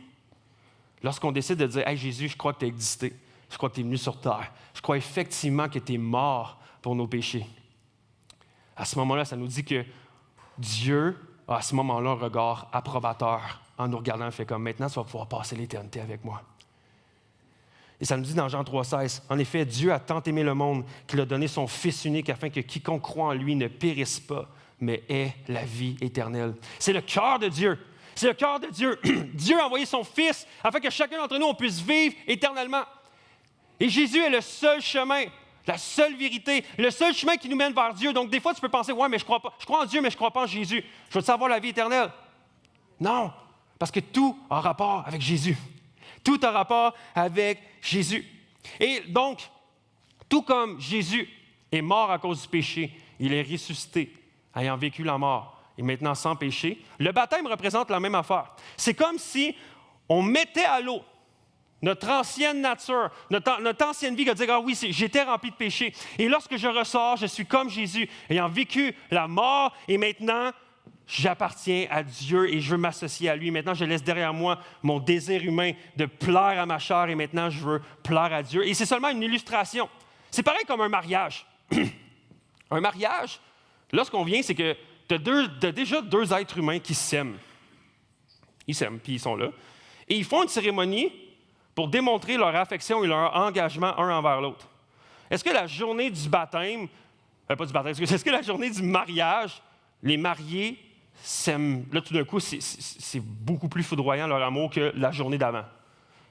[SPEAKER 1] lorsqu'on décide de dire « Hey Jésus, je crois que tu as existé, je crois que tu es venu sur terre, je crois effectivement que tu es mort pour nos péchés », à ce moment-là, ça nous dit que Dieu a à ce moment-là un regard approbateur en nous regardant, il fait comme « Maintenant, tu vas pouvoir passer l'éternité avec moi ». Et ça nous dit dans Jean 3,16, « En effet, Dieu a tant aimé le monde qu'il a donné son Fils unique afin que quiconque croit en lui ne périsse pas, mais ait la vie éternelle. » C'est le cœur de Dieu. C'est le cœur de Dieu. Dieu a envoyé son Fils afin que chacun d'entre nous, on puisse vivre éternellement. Et Jésus est le seul chemin, la seule vérité, le seul chemin qui nous mène vers Dieu. Donc, des fois, tu peux penser, « Ouais, mais je crois en Dieu, mais je ne crois pas en Jésus. Je veux savoir la vie éternelle. » Non, parce que tout a rapport avec Jésus. Tout a rapport avec Jésus. Et donc, tout comme Jésus est mort à cause du péché, il est ressuscité, ayant vécu la mort, et maintenant sans péché, le baptême représente la même affaire. C'est comme si on mettait à l'eau notre ancienne nature, notre ancienne vie, qui dit « Ah oui, j'étais rempli de péché. Et lorsque je ressors, je suis comme Jésus, ayant vécu la mort, et maintenant, j'appartiens à Dieu et je veux m'associer à lui. Maintenant, je laisse derrière moi mon désir humain de plaire à ma chair et maintenant, je veux plaire à Dieu. Et c'est seulement une illustration. C'est pareil comme un mariage. Un mariage, lorsqu'on vient, c'est que tu as déjà 2 êtres humains qui s'aiment. Ils s'aiment, puis ils sont là. Et ils font une cérémonie pour démontrer leur affection et leur engagement un envers l'autre. Est-ce que la journée du baptême, pas du baptême, est-ce que la journée du mariage, les mariés s'aiment, là tout d'un coup, c'est beaucoup plus foudroyant leur amour que la journée d'avant.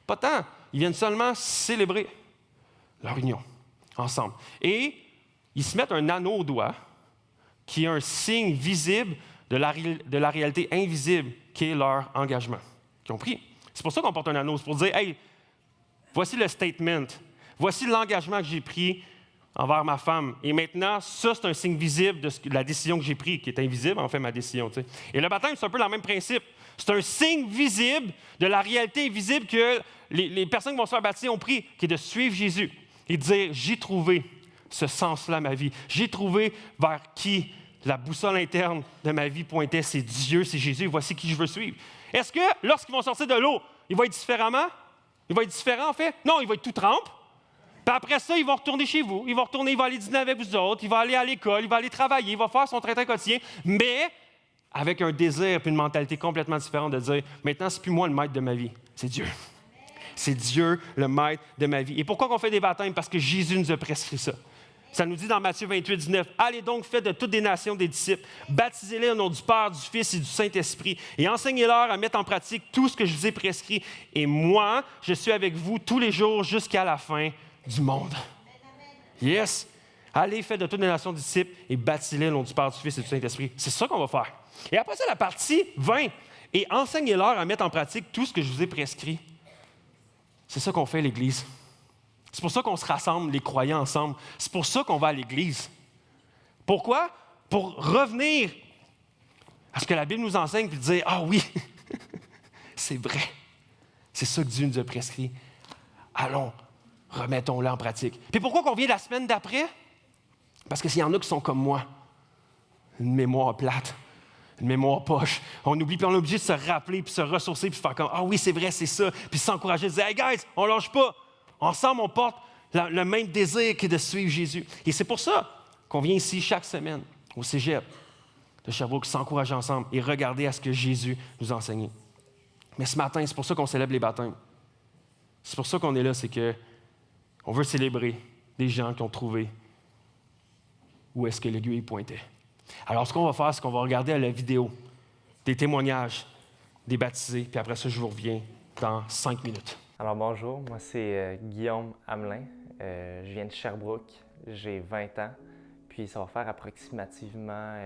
[SPEAKER 1] Pas tant, ils viennent seulement célébrer leur union ensemble. Et ils se mettent un anneau au doigt qui est un signe visible de la réalité invisible qui est leur engagement qu'ils ont pris. C'est pour ça qu'on porte un anneau, c'est pour dire « Hey, voici le statement, voici l'engagement que j'ai pris envers ma femme. Et maintenant, ça, c'est un signe visible de la décision que j'ai prise, qui est invisible, en fait, ma décision. Tu sais. Et le baptême, c'est un peu le même principe. C'est un signe visible de la réalité invisible que les personnes qui vont se faire baptiser ont pris, qui est de suivre Jésus et de dire « J'ai trouvé ce sens-là à ma vie. J'ai trouvé vers qui la boussole interne de ma vie pointait. C'est Dieu, c'est Jésus. Voici qui je veux suivre. » Est-ce que, lorsqu'ils vont sortir de l'eau, il va être différemment? Il va être différent, en fait? Non, il va être tout trempe. Puis après ça, il va retourner chez vous. Il va aller dîner avec vous autres. Il va aller à l'école. Il va aller travailler. Il va faire son train quotidien. Mais avec un désir et une mentalité complètement différente de dire, maintenant, c'est plus moi le maître de ma vie. C'est Dieu. C'est Dieu le maître de ma vie. Et pourquoi on fait des baptêmes? Parce que Jésus nous a prescrit ça. Ça nous dit dans Matthieu 28, 19, « Allez donc, faites de toutes des nations des disciples, baptisez-les au nom du Père, du Fils et du Saint-Esprit, et enseignez-leur à mettre en pratique tout ce que je vous ai prescrit. Et moi, je suis avec vous tous les jours jusqu'à la fin du monde. » Yes! Allez, faites de toutes les nations des disciples et baptisez-les au nom du Père, du Fils et du Saint-Esprit. C'est ça qu'on va faire. Et après ça, la partie 20, « Et enseignez-leur à mettre en pratique tout ce que je vous ai prescrit. » C'est ça qu'on fait à l'Église. C'est pour ça qu'on se rassemble, les croyants, ensemble. C'est pour ça qu'on va à l'Église. Pourquoi? Pour revenir à ce que la Bible nous enseigne et dire « Ah oui, c'est vrai. C'est ça que Dieu nous a prescrit. Allons, remettons-le en pratique. » Puis pourquoi qu'on vient la semaine d'après? Parce qu'il y en a qui sont comme moi. Une mémoire plate, une mémoire poche. On oublie, puis on est obligé de se rappeler, puis se ressourcer, puis faire comme « Ah oui, c'est vrai, c'est ça. » Puis s'encourager, de dire « Hey guys, on lâche pas. » Ensemble, on porte le même désir qui est de suivre Jésus. Et c'est pour ça qu'on vient ici chaque semaine, au cégep de Sherbrooke, s'encourager ensemble et regarder à ce que Jésus nous a enseigné. Mais ce matin, c'est pour ça qu'on célèbre les baptêmes. C'est pour ça qu'on est là, c'est que on veut célébrer des gens qui ont trouvé où est-ce que l'aiguille pointait. Alors, ce qu'on va faire, c'est qu'on va regarder à la vidéo des témoignages des baptisés, puis après ça, je vous reviens dans 5 minutes.
[SPEAKER 2] Alors bonjour, moi c'est Guillaume Hamelin, je viens de Sherbrooke, j'ai 20 ans, puis ça va faire approximativement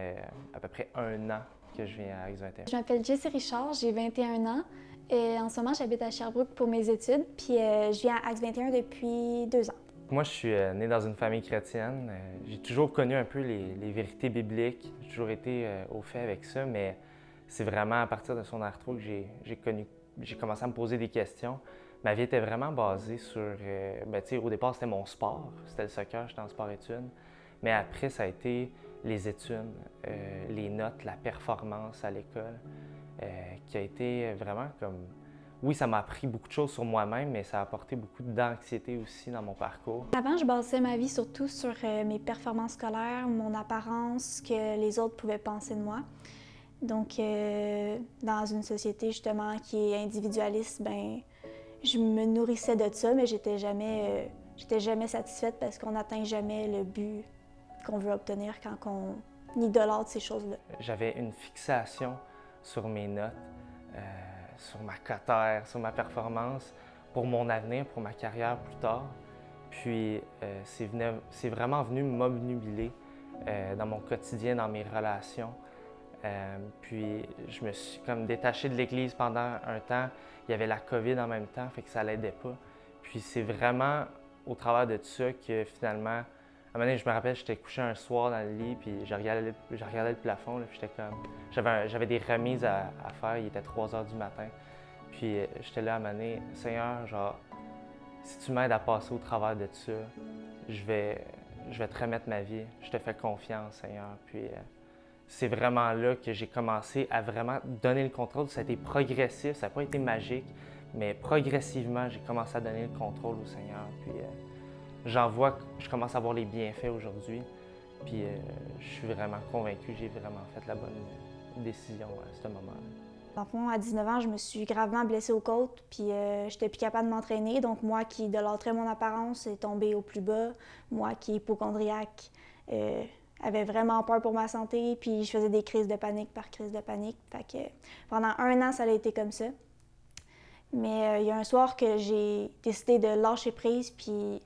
[SPEAKER 2] à peu près 1 an que je viens à Acts 21.
[SPEAKER 3] Je m'appelle Jessie Richard, j'ai 21 ans. Et en ce moment, j'habite à Sherbrooke pour mes études, puis je viens à Acts 21 depuis 2 ans.
[SPEAKER 2] Moi, je suis né dans une famille chrétienne. J'ai toujours connu un peu les vérités bibliques. J'ai toujours été au fait avec ça, mais c'est vraiment à partir de son artro que j'ai commencé à me poser des questions. Ma vie était vraiment basée sur... au départ, c'était mon sport. C'était le soccer, j'étais en sport-études. Mais après, ça a été les études, les notes, la performance à l'école, qui a été vraiment comme... Oui, ça m'a appris beaucoup de choses sur moi-même, mais ça a apporté beaucoup d'anxiété aussi dans mon parcours.
[SPEAKER 3] Avant, je basais ma vie surtout sur mes performances scolaires, mon apparence, ce que les autres pouvaient penser de moi. Donc, dans une société justement qui est individualiste, ben, je me nourrissais de ça, mais j'étais jamais satisfaite parce qu'on n'atteint jamais le but qu'on veut obtenir quand on idolâtre ces choses-là.
[SPEAKER 2] J'avais une fixation sur mes notes, sur ma cotère, sur ma performance, pour mon avenir, pour ma carrière plus tard. Puis c'est vraiment venu m'obnubiler dans mon quotidien, dans mes relations. Puis je me suis comme détaché de l'Église pendant un temps. Il y avait la COVID en même temps, fait que ça l'aidait pas. Puis c'est vraiment au travers de tout ça que finalement, à un moment donné, je me rappelle, j'étais couché un soir dans le lit, puis je regardais le plafond, là, puis j'étais comme... J'avais des remises à faire, il était 3 heures du matin. Puis j'étais là à un moment donné, Seigneur, genre, si tu m'aides à passer au travers de tout ça, je vais te remettre ma vie. Je te fais confiance, Seigneur. Puis c'est vraiment là que j'ai commencé à vraiment donner le contrôle. Ça a été progressif, ça n'a pas été magique, mais progressivement, j'ai commencé à donner le contrôle au Seigneur. Puis je commence à voir les bienfaits aujourd'hui. Puis je suis vraiment convaincu que j'ai vraiment fait la bonne décision à ce moment-là.
[SPEAKER 3] Dans le fond, à 19 ans, je me suis gravement blessée aux côtes, puis j'étais plus capable de m'entraîner. Donc moi qui idolâtrais mon apparence est tombée au plus bas. Moi qui est hypocondriaque, avait vraiment peur pour ma santé, puis je faisais des crises de panique par crise de panique. Fait que pendant 1 an, ça a été comme ça. Mais il y a un soir que j'ai décidé de lâcher prise, puis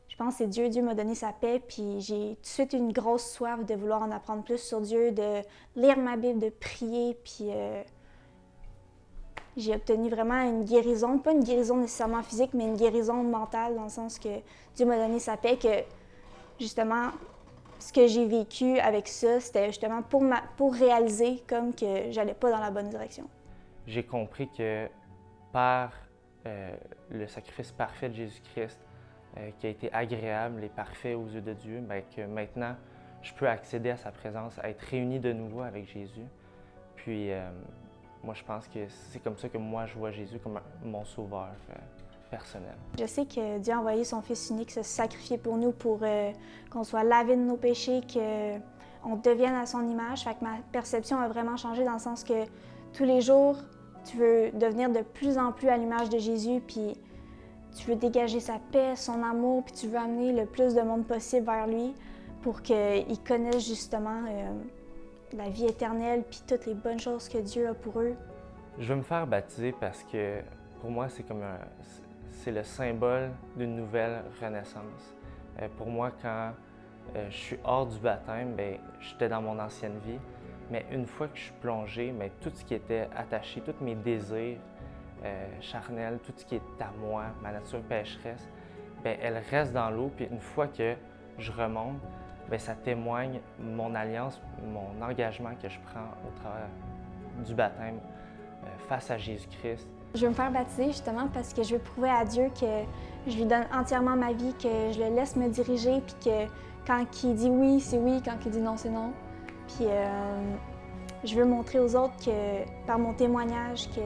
[SPEAKER 3] je pense que c'est Dieu m'a donné sa paix, puis j'ai tout de suite une grosse soif de vouloir en apprendre plus sur Dieu, de lire ma Bible, de prier, puis j'ai obtenu vraiment une guérison, pas une guérison nécessairement physique, mais une guérison mentale, dans le sens que Dieu m'a donné sa paix, que justement, ce que j'ai vécu avec ça, c'était justement pour réaliser comme que j'allais pas dans la bonne direction.
[SPEAKER 2] J'ai compris que par le sacrifice parfait de Jésus-Christ, qui a été agréable et parfait aux yeux de Dieu, bien, que maintenant, je peux accéder à sa présence, à être réuni de nouveau avec Jésus. Puis, moi, je pense que c'est comme ça que moi, je vois Jésus comme mon sauveur personnel.
[SPEAKER 3] Je sais que Dieu a envoyé son Fils unique se sacrifier pour nous, pour qu'on soit lavé de nos péchés, qu'on devienne à son image. Fait que ma perception a vraiment changé dans le sens que tous les jours, tu veux devenir de plus en plus à l'image de Jésus, puis tu veux dégager sa paix, son amour, puis tu veux amener le plus de monde possible vers lui pour qu'il connaisse justement la vie éternelle, puis toutes les bonnes choses que Dieu a pour eux.
[SPEAKER 2] Je veux me faire baptiser parce que pour moi, c'est le symbole d'une nouvelle renaissance. Pour moi, quand je suis hors du baptême, bien, j'étais dans mon ancienne vie, mais une fois que je suis plongé, bien, tout ce qui était attaché, tous mes désirs charnels, tout ce qui est à moi, ma nature pécheresse, bien, elle reste dans l'eau, puis une fois que je remonte, bien, ça témoigne mon alliance, mon engagement que je prends au travers du baptême face à Jésus-Christ.
[SPEAKER 3] Je veux me faire baptiser justement parce que je veux prouver à Dieu que je lui donne entièrement ma vie, que je le laisse me diriger, puis que quand il dit oui, c'est oui, quand il dit non, c'est non. Puis je veux montrer aux autres que par mon témoignage, que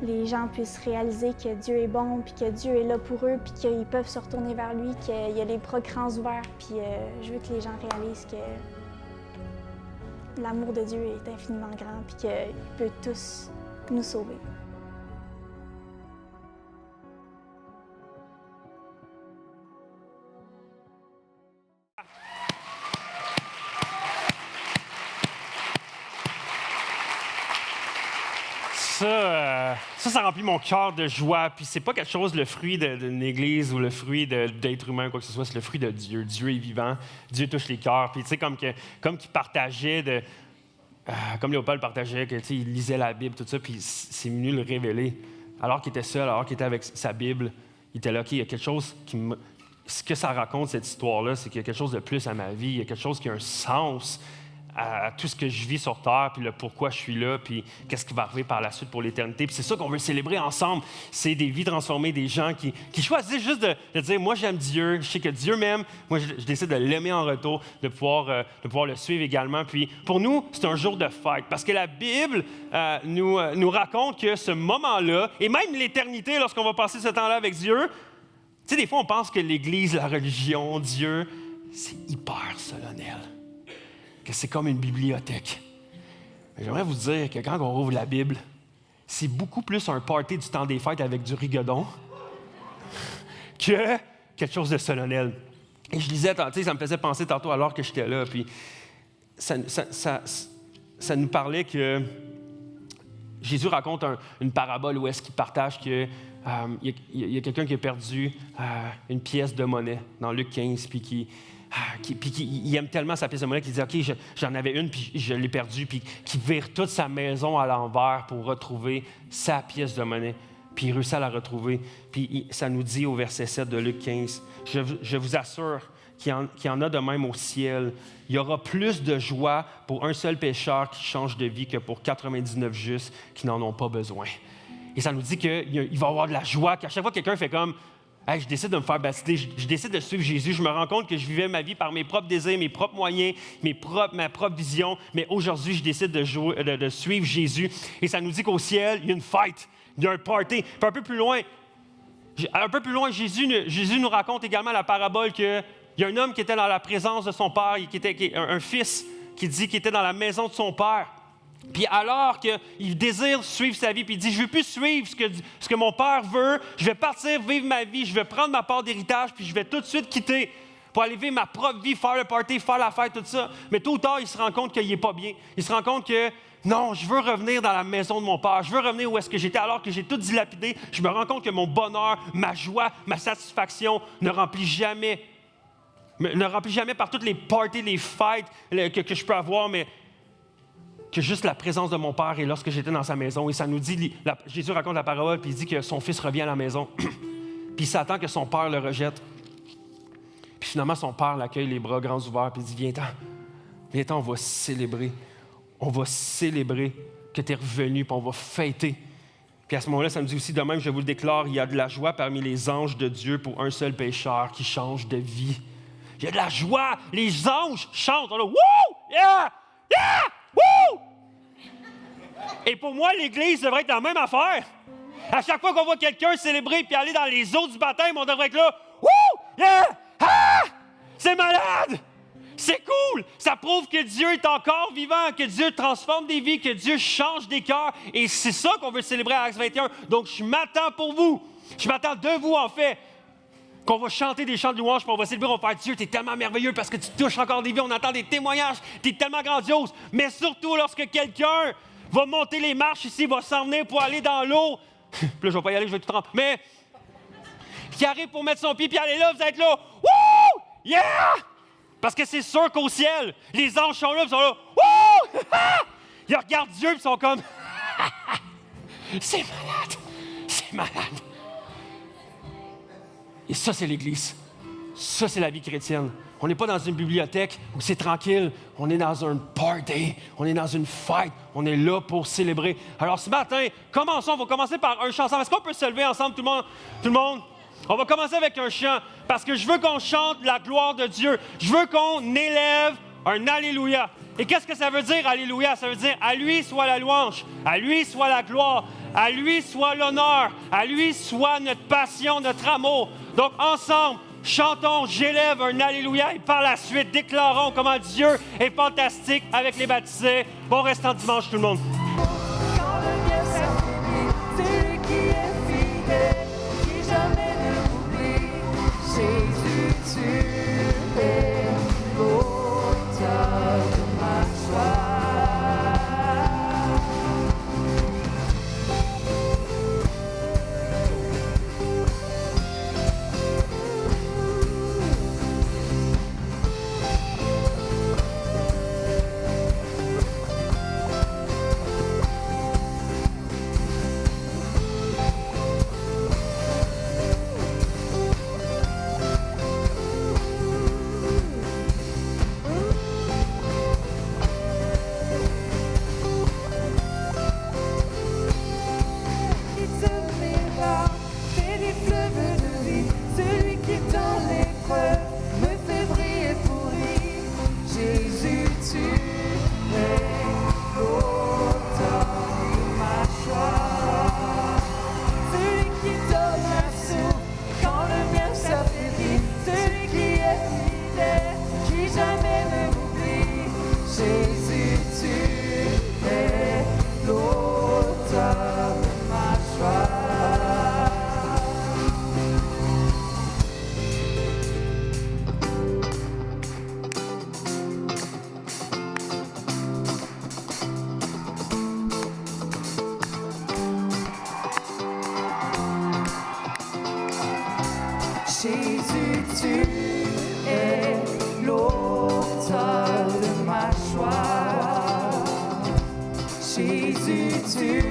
[SPEAKER 3] les gens puissent réaliser que Dieu est bon, puis que Dieu est là pour eux, puis qu'ils peuvent se retourner vers lui, qu'il y a les bras grands ouverts. Puis je veux que les gens réalisent que l'amour de Dieu est infiniment grand, puis qu'il peut tous nous sauver.
[SPEAKER 1] ça remplit mon cœur de joie. Puis c'est pas quelque chose, le fruit d'une église ou le fruit d'être humain, quoi que ce soit. C'est le fruit de Dieu. Dieu est vivant. Dieu touche les cœurs. Puis tu sais, comme qu'il partageait comme Léopold partageait, il lisait la Bible, tout ça, puis c'est venu le révéler. Alors qu'il était seul, alors qu'il était avec sa Bible, il était là, OK, il y a quelque chose ce que ça raconte, cette histoire-là, c'est qu'il y a quelque chose de plus à ma vie, il y a quelque chose qui a un sens à tout ce que je vis sur Terre, puis le pourquoi je suis là, puis qu'est-ce qui va arriver par la suite pour l'éternité. Puis c'est ça qu'on veut célébrer ensemble. C'est des vies transformées, des gens qui choisissent juste de dire, moi j'aime Dieu, je sais que Dieu m'aime, moi je décide de l'aimer en retour, de pouvoir le suivre également. Puis pour nous, c'est un jour de fête, parce que la Bible nous raconte que ce moment-là, et même l'éternité, lorsqu'on va passer ce temps-là avec Dieu, tu sais, des fois on pense que l'Église, la religion, Dieu, c'est hyper solennel. Que c'est comme une bibliothèque. Mais j'aimerais vous dire que quand on rouvre la Bible, c'est beaucoup plus un party du temps des fêtes avec du rigodon que quelque chose de solennel. Et je lisais, tu sais, ça me faisait penser tantôt alors que j'étais là, puis ça nous parlait que Jésus raconte une parabole où est-ce qu'il partage que il y a quelqu'un qui a perdu une pièce de monnaie dans Luc 15, puis il aime tellement sa pièce de monnaie qu'il dit « OK, j'en avais une, puis je l'ai perdue », puis qui vire toute sa maison à l'envers pour retrouver sa pièce de monnaie. Puis il réussit à la retrouver. Puis ça nous dit au verset 7 de Luc 15, « Je vous assure qu'il y en a de même au ciel. Il y aura plus de joie pour un seul pécheur qui change de vie que pour 99 justes qui n'en ont pas besoin. » Et ça nous dit qu'il va y avoir de la joie, qu'à chaque fois que quelqu'un fait comme « Hey, je décide de me faire baptiser, je décide de suivre Jésus, je me rends compte que je vivais ma vie par mes propres désirs, mes propres moyens, ma propre vision, mais aujourd'hui, je décide de suivre Jésus. » Et ça nous dit qu'au ciel, il y a une fête, il y a un party. Puis un peu plus loin, Jésus nous raconte également la parabole qu'il y a un homme qui était dans la présence de son père, qui était un fils qui dit qu'il était dans la maison de son père. Puis alors qu'il désire suivre sa vie, puis il dit, je ne veux plus suivre ce que mon père veut, je vais partir vivre ma vie, je vais prendre ma part d'héritage, puis je vais tout de suite quitter pour aller vivre ma propre vie, faire le party, faire la fête, tout ça. Mais tôt ou tard, il se rend compte qu'il n'est pas bien. Il se rend compte que, non, je veux revenir dans la maison de mon père, je veux revenir où est-ce que j'étais alors que j'ai tout dilapidé. Je me rends compte que mon bonheur, ma joie, ma satisfaction ne remplit jamais par toutes les parties, les fêtes que je peux avoir, mais que juste la présence de mon père et lorsque j'étais dans sa maison. Et ça nous dit, Jésus raconte la parole, puis il dit que son fils revient à la maison. Puis il s'attend que son père le rejette. Puis finalement, son père l'accueille les bras grands ouverts, puis il dit, viens-t'en, on va célébrer. On va célébrer que tu es revenu, puis on va fêter. Puis à ce moment-là, ça nous dit aussi, de même, je vous le déclare, il y a de la joie parmi les anges de Dieu pour un seul pécheur qui change de vie. Il y a de la joie. Les anges chantent. On a, wouh! Yeah! Yeah! Wouh! Et pour moi, l'Église devrait être la même affaire. À chaque fois qu'on voit quelqu'un célébrer puis aller dans les eaux du baptême, on devrait être là. Wouh! Yeah! Ah! C'est malade! C'est cool! Ça prouve que Dieu est encore vivant, que Dieu transforme des vies, que Dieu change des cœurs. Et c'est ça qu'on veut célébrer à Acts 21. Donc, je m'attends pour vous. Je m'attends de vous, en fait, qu'on va chanter des chants de louange, puis on va célébrer, on va faire Dieu, t'es tellement merveilleux parce que tu touches encore des vies, on entend des témoignages, t'es tellement grandiose. Mais surtout, lorsque quelqu'un va monter les marches ici, va s'en venir pour aller dans l'eau, puis là, je vais pas y aller, je vais tout tremper, mais qui arrive pour mettre son pied, puis aller là, vous êtes là, wouh! Yeah! Parce que c'est sûr qu'au ciel, les anges sont là, ils sont là, wouh! Ils regardent Dieu, puis ils sont comme, c'est malade, c'est malade. Et ça, c'est l'Église. Ça, c'est la vie chrétienne. On n'est pas dans une bibliothèque où c'est tranquille. On est dans un party. On est dans une fête. On est là pour célébrer. Alors, ce matin, commençons. On va commencer par un chant ensemble. Est-ce qu'on peut se lever ensemble, tout le monde? On va commencer avec un chant parce que je veux qu'on chante la gloire de Dieu. Je veux qu'on élève un Alléluia. Et qu'est-ce que ça veut dire, Alléluia? Ça veut dire, à lui soit la louange, à lui soit la gloire, à lui soit l'honneur, à lui soit notre passion, notre amour. Donc, ensemble, chantons, j'élève un Alléluia et par la suite, déclarons comment Dieu est fantastique avec les baptisés. Bon restant de dimanche, tout le monde.
[SPEAKER 4] Quand le bien s'affaiblit, c'est lui qui est fidèle, qui jamais ne m'oublie. Jésus, tu es l'auteur de ma joie. Jésus, tu es l'auteur de ma joie. Jésus, tu es l'auteur de ma joie. Jésus, tu